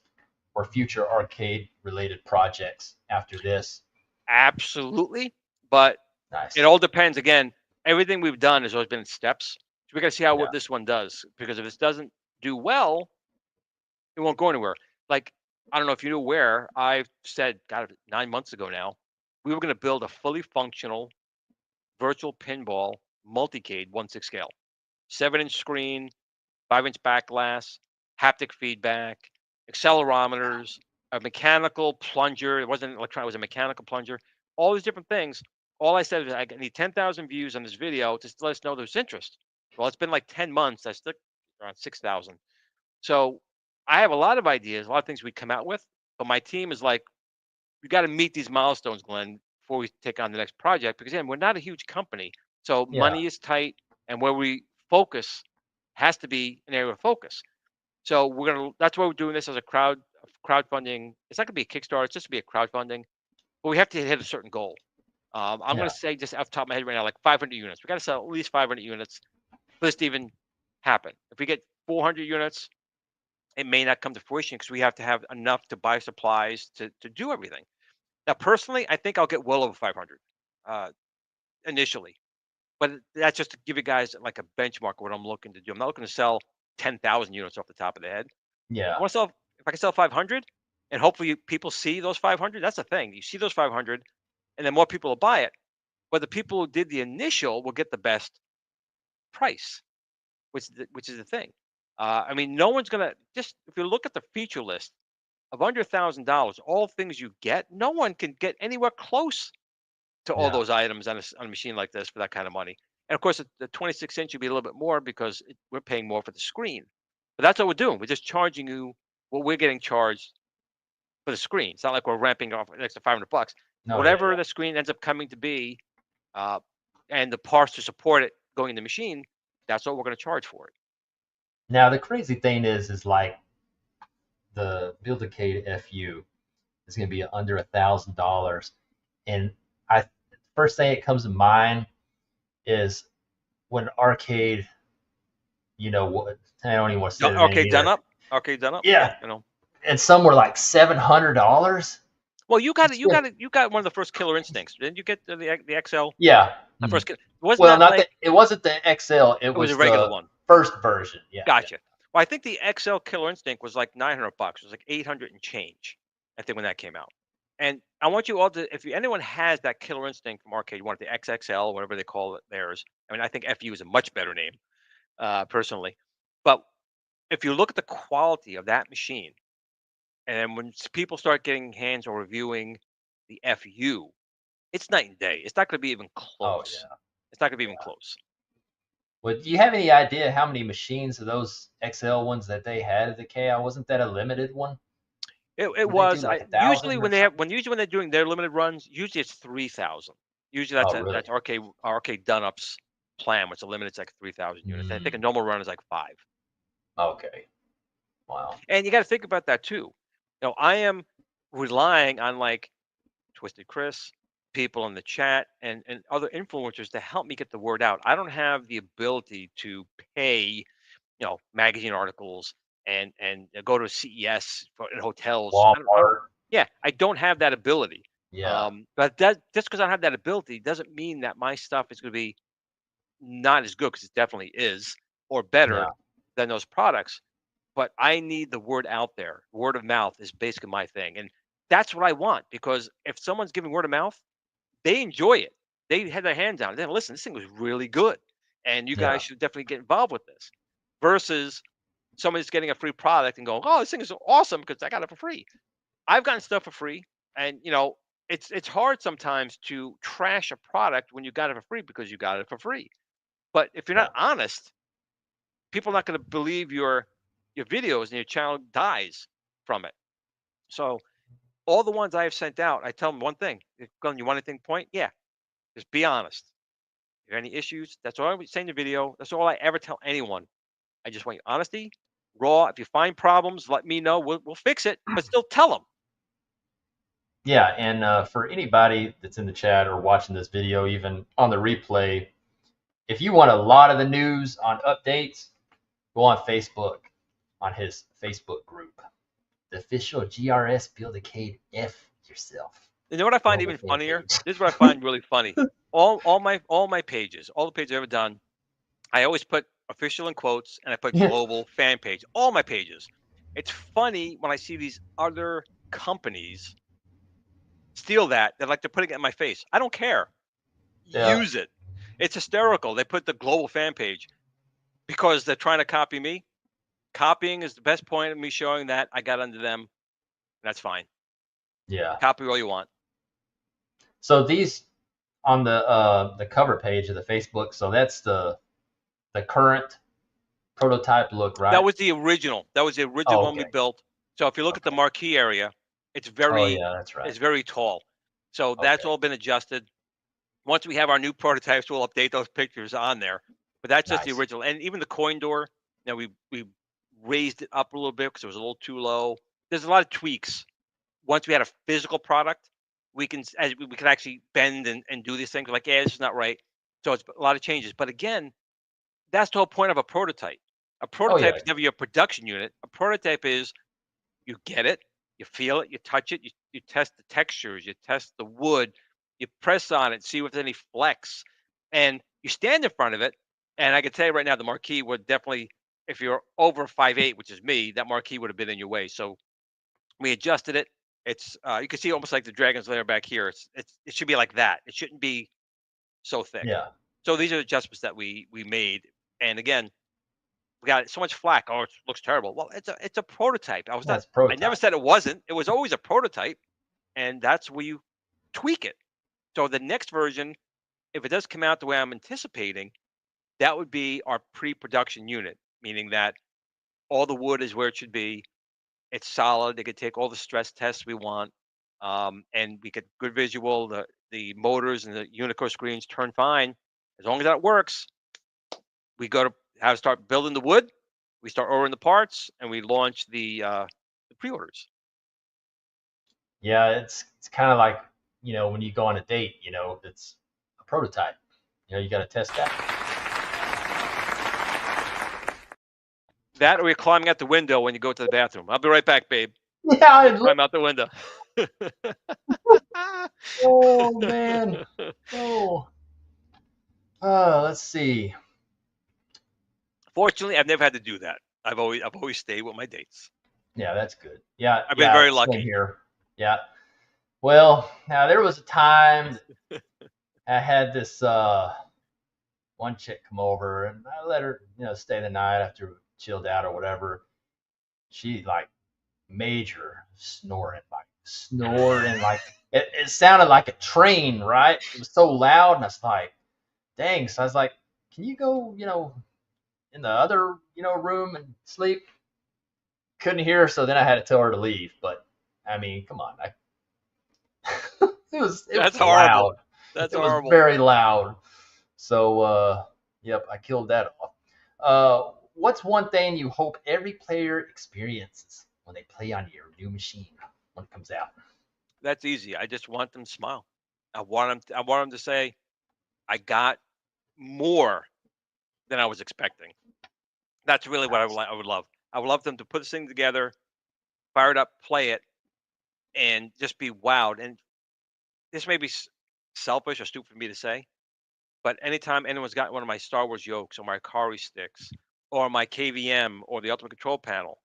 or future arcade related projects after this? Absolutely, but Nice. it all depends. Again, everything we've done has always been in steps. So we got to see how Yeah. what this one does, because if this doesn't do well, it won't go anywhere. Like, I don't know if you knew where I said, God, 9 months ago now, we were going to build a fully functional virtual pinball multicade 1/6 scale, 7-inch screen, 5-inch back glass, haptic feedback, accelerometers, a mechanical plunger. It wasn't electronic; it was a mechanical plunger. All these different things. All I said was I need 10,000 views on this video just to let us know there's interest. Well, it's been like 10 months. I still around 6,000. So I have a lot of ideas, a lot of things we come out with, but my team is like, we got to meet these milestones, Glenn, before we take on the next project. Because again, we're not a huge company, so Yeah. money is tight, and where we focus has to be an area of focus. So we're gonna. That's why we're doing this as a crowdfunding. It's not gonna be a Kickstarter. It's just gonna be a crowdfunding, but we have to hit a certain goal. I'm Yeah. gonna say just off the top of my head right now, like 500 units. We got to sell at least 500 units for this to even happen. If we get 400 units, it may not come to fruition because we have to have enough to buy supplies to do everything. Now, personally, I think I'll get well over 500 uh, initially, but that's just to give you guys like a benchmark of what I'm looking to do. I'm not looking to sell 10,000 units off the top of the head. Yeah. I want to sell, if I can sell 500, and hopefully people see those 500. That's the thing. You see those 500, and then more people will buy it. But the people who did the initial will get the best price, which is the thing. I mean, no one's gonna just if you look at the feature list of under $1,000, all things you get, no one can get anywhere close to all Yeah. those items on a machine like this for that kind of money. And of course, the 26-inch would be a little bit more because we're paying more for the screen. But that's what we're doing. We're just charging you what we're getting charged for the screen. It's not like we're ramping off an extra $500. No. Yeah. Whatever the screen ends up coming to be, uh, and the parts to support it going in the machine, that's what we're going to charge for it. Now the crazy thing is like the Build-A-Cade FU is going to be under $1,000, and I first thing that comes to mind is when arcade, what I don't even want to say the name Arcade done either. up. Arcade done up. Yeah, You know. and some were like $700. Well, you got one of the first Killer Instincts. Didn't you get the XL? Yeah. The first. Wasn't Well, that like it wasn't the XL. It it was was a regular the one? first version. Yeah. Gotcha. Well, I think the XL Killer Instinct was like $900. It was like 800 and change, I think, when that came out. And I want you all to, if anyone has that Killer Instinct from arcade, you want the XXL, whatever they call it, theirs. I mean, I think FU is a much better name, personally. But if you look at the quality of that machine, and when people start getting hands or reviewing the FU, it's night and day. It's not going to be even Oh close. yeah. It's not going to be even close. Well, do you have any idea how many machines of those XL ones that they had at the KI? Wasn't that a limited one? It Did they was do like usually 1,000 or when something? usually when they're doing their limited runs, usually it's 3,000. Usually Oh, really? that's arcade Dunup's plan, which the limited's like 3,000 units. I think a Mm, normal run is like 5. okay. Wow. And you got to think about that too. I am relying on like Twisted Chris, people in the chat, and other influencers to help me get the word out. I don't have the ability to pay, magazine articles and go to CES in hotels. I don't. Walmart. Yeah, I don't have that ability. Yeah. But that just because I don't have that ability doesn't mean that my stuff is going to be not as good, because it definitely is, or better Yeah. than those products. But I need the word out there. Word of mouth is basically my thing, and that's what I want. Because if someone's giving word of mouth, they enjoy it. They had their hands on it. They listen. This thing was really good, and you Yeah. guys should definitely get involved with this. Versus somebody's getting a free product and going, "Oh, this thing is awesome because I got it for free." I've gotten stuff for free, and it's hard sometimes to trash a product when you got it for free because you got it for free. But if you're Yeah. not honest, people are not going to believe your videos, and your channel dies from it. So all the ones I have sent out, I tell them one thing: Glenn, you want anything point? Yeah, just be honest. If you have any issues, that's all I say in the video. That's all I ever tell anyone. I just want your honesty, raw. If you find problems, let me know. We'll fix it, but still tell them. Yeah. And for anybody that's in the chat or watching this video, even on the replay, if you want a lot of the news on updates, go on Facebook, on his Facebook group, the official GRS Build-A-Cade F yourself. You know what I find Global even fan funnier? page. This is what I find really funny. All my pages, all the pages I've ever done, I always put official in quotes and I put Yeah. global fan page. All my pages. It's funny when I see these other companies steal that. They're like they're putting it in my face. I don't care. Yeah. Use it. It's hysterical. They put the global fan page because they're trying to copy me. Copying is the best point of me showing that I got under them. That's fine. Yeah. Copy all you want. So these on the cover page of the Facebook. So that's the current prototype look, That right? was the original. That was the original Oh, one we okay. built. So if you look at the Okay. marquee area, it's Oh, very yeah, that's right. it's very tall. So that's Okay. all been adjusted. Once we have our new prototypes, we'll update those pictures on there. But that's just the Nice. original. And even the coin door, we raised it up a little bit because it was a little too low. There's a lot of tweaks. Once we had a physical product, we can actually bend and do these things. Like, yeah, this is not right. So it's a lot of changes. But again, that's the whole point of a prototype. A Oh, prototype yeah. is never your production unit. A prototype is you get it, you feel it, you touch it, you test the textures, you test the wood, you press on it, see if there's any flex, and you stand in front of it. And I can tell you right now, the marquee would definitely, if you're over 5'8", which is me, that marquee would have been in your way. So we adjusted it. It's you can see almost like the dragon's lair back here. It should be like that. It shouldn't be so thick. Yeah. So these are adjustments that we made. And again, we got so much flack. Oh, it looks terrible. Well, it's a prototype. That's I never prototype. said it wasn't. It was always a prototype, and that's where you tweak it. So the next version, if it does come out the way I'm anticipating, that would be our pre-production unit, meaning that all the wood is where it should be. It's solid. They could take all the stress tests we want, and we get good visual. The motors and the Unicore screens turn fine. As long as that works, we go to how to start building the wood. We start ordering the parts, and we launch the pre-orders. Yeah, it's kind of like, when you go on a date, it's a prototype. You got to test that. That or you're climbing out the window when you go to the bathroom. I'll be right back, babe. Yeah, I'm gonna climb out the window. oh man. Oh. Let's see. Fortunately, I've never had to do that. I've always stayed with my dates. Yeah, that's good. Yeah, I've been yeah, very same lucky. here. Yeah. Well, now there was a time I had this one chick come over and I let her, stay the night after we chilled out or whatever. She like major snoring like it sounded like a train, right? It was so loud and I was like, dang. So I was like, can you go, in the other, room and sleep? Couldn't hear her, so then I had to tell her to leave. But I mean, come on, it was That's horrible. loud. That's It was horrible. very loud. So yep, I killed that off. What's one thing you hope every player experiences when they play on your new machine when it comes out? That's easy. I just want them to smile. I want them to say, I got more than I was expecting. That's really what Nice. I would love. I would love them to put this thing together, fire it up, play it, and just be wowed. And this may be selfish or stupid for me to say, but anytime anyone's got one of my Star Wars yokes or my Akari sticks or my KVM or the Ultimate Control Panel,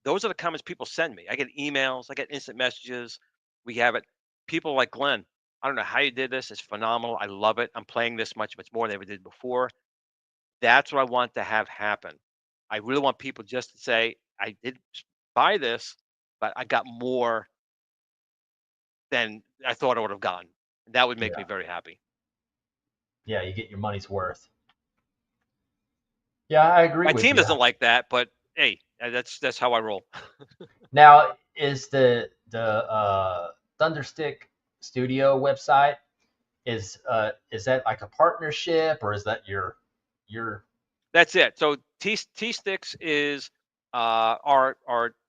those are the comments people send me. I get emails, I get instant messages. We have it. People like Glen. I don't know how you did this. It's phenomenal. I love it. I'm playing this much more than I ever did before. That's what I want to have happen. I really want people just to say, I did buy this, but I got more than I thought I would have gotten. That would make me Yeah, very happy. yeah, you get your money's worth. Yeah, I agree My with team you. doesn't like that, but hey, that's how I roll. Now, is the Thunderstick Studio website is that like a partnership or is that your That's it. So T Sticks is our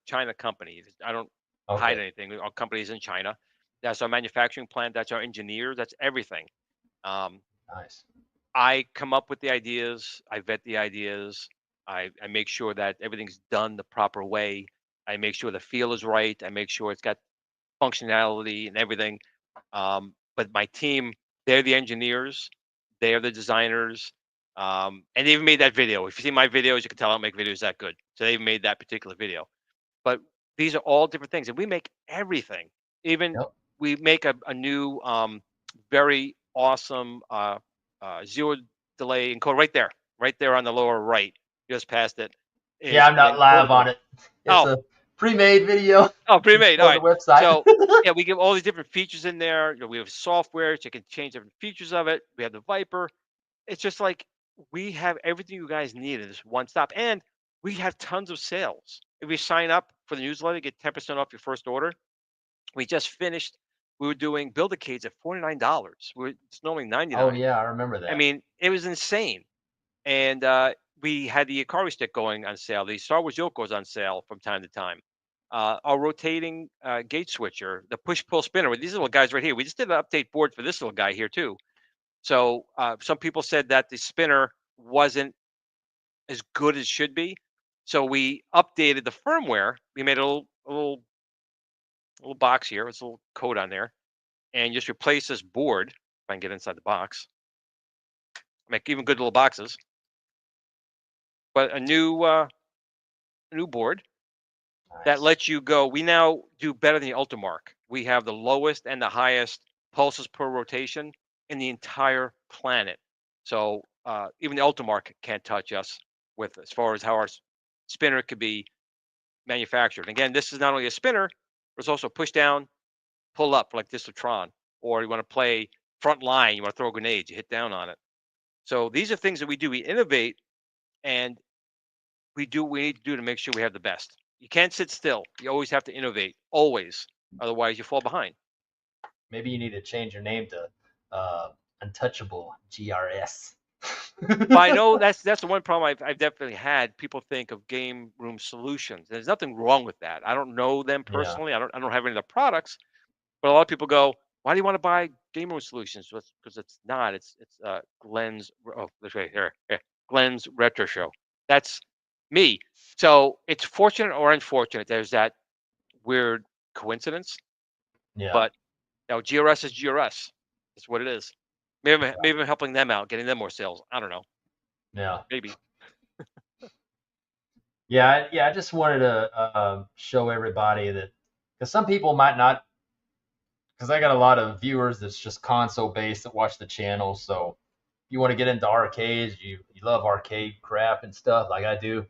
China company. I don't hide okay? anything. Our company is in China. That's our manufacturing plant. That's our engineers. That's everything. Um, Nice. I come up with the ideas. I vet the ideas. I make sure that everything's done the proper way. I make sure the feel is right. I make sure it's got functionality and everything. But my team, they're the engineers, they are the designers, and they even made that video. If you see my videos, you can tell I don't make videos that good. So they made that particular video. But these are all different things, and we make everything. Even Yep. we make a new, very awesome zero delay encode right there on the lower right, just past it. Yeah, Is I'm not an live encodable. on it. It's Oh, a pre-made video. oh, pre-made. Go All on the right. website. So yeah, we give all these different features in there. We have software, so you can change different features of it. We have the Viper. It's just like we have everything you guys need in this one stop, and we have tons of sales. If you sign up for the newsletter, get 10% off your first order. We just finished. We were doing Build-A-Cates at $49. It's normally Oh 99. yeah, I remember I that. mean, it was insane. And we had the Ikari stick going on sale. The Star Wars Yoke goes on sale from time to time. Our rotating gate switcher, the push-pull spinner with these little guys right here. We just did an update board for this little guy here too. So some people said that the spinner wasn't as good as it should be. So we updated the firmware. We made a little box here. It's a little code on there, and just replace this board. If I can get inside the box, make even good little boxes. But a new board that Nice. lets you go. We now do better than the Ultimark. We have the lowest and the highest pulses per rotation in the entire planet. So even the Ultimark can't touch us with as far as how our spinner could be manufactured. And again, this is not only a spinner, there's also push down, pull up like this with Tron. Or you want to play front line, you want to throw grenades, you hit down on it. So these are things that we do. We innovate and we do what we need to do to make sure we have the best. You can't sit still. You always have to innovate, always. Otherwise, you fall behind. Maybe you need to change your name to Untouchable GRS. But I know that's the one problem I've definitely had. People think of game room solutions. There's nothing wrong with that. I don't know them Yeah. personally. I don't have any of the products, but a lot of people go, "Why do you want to buy game room solutions?" Because it's not. It's Glen's. Oh, this right here. Yeah, Glen's Retro Show. That's me. So it's fortunate or unfortunate. There's that weird coincidence, Yeah. but GRS is GRS. That's what it is. Maybe I'm helping them out, getting them more sales. I don't know. Yeah. Maybe. Yeah. I just wanted to show everybody that, because some people might not, because I got a lot of viewers that's just console based that watch the channel. So if you want to get into arcades, you love arcade crap and stuff like I do,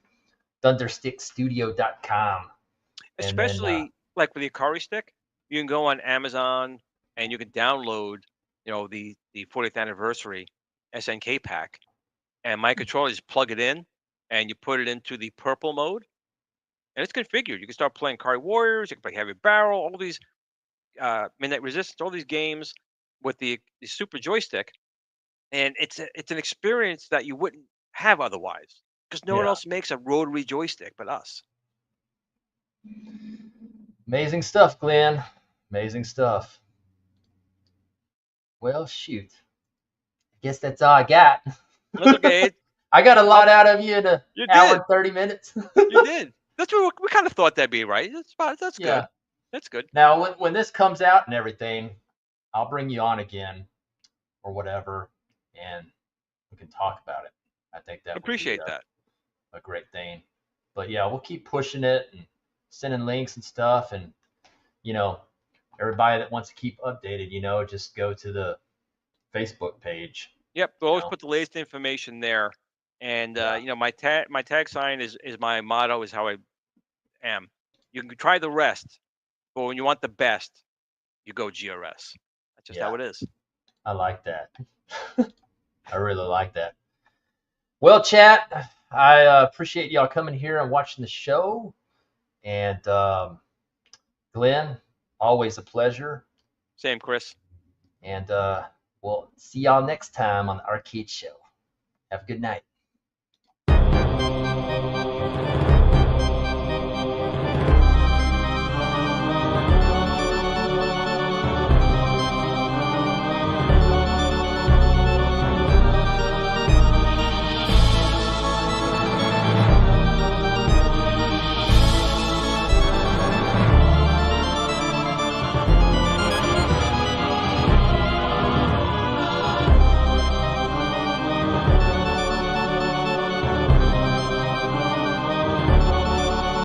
thunderstickstudio.com. And then Especially like with the Ikari stick, you can go on Amazon and you can download, the 40th anniversary SNK pack, and my controller, just plug it in, and you put it into the purple mode, and it's configured. You can start playing Ikari Warriors, you can play Heavy Barrel, all these Midnight Resistance, all these games with the Super Joystick, and it's an experience that you wouldn't have otherwise because no one yeah, else makes a rotary joystick but us. amazing stuff, Glenn. Amazing stuff. Well, shoot. I guess that's all I got. That's okay. I got a lot out of you in an You hour did. and 30 minutes. You did. That's what we kind of thought that'd be, right? That's Yeah. good. That's good. Now, when this comes out and everything, I'll bring you on again or whatever, and we can talk about it. I think that would be Appreciate that. a great thing. But yeah, we'll keep pushing it and sending links and stuff. And, everybody that wants to keep updated, just go to the Facebook page. Yep. We'll always know. put the latest information there. And Yeah. my tag sign is my motto, is how I am. You can try the rest, but when you want the best, you go GRS. That's just Yeah. how it is. I like that. I really like that. Well, chat, I appreciate y'all coming here and watching the show. And Glenn, always a pleasure. Same, Chris. And we'll see y'all next time on the Arcade Show. Have a good night.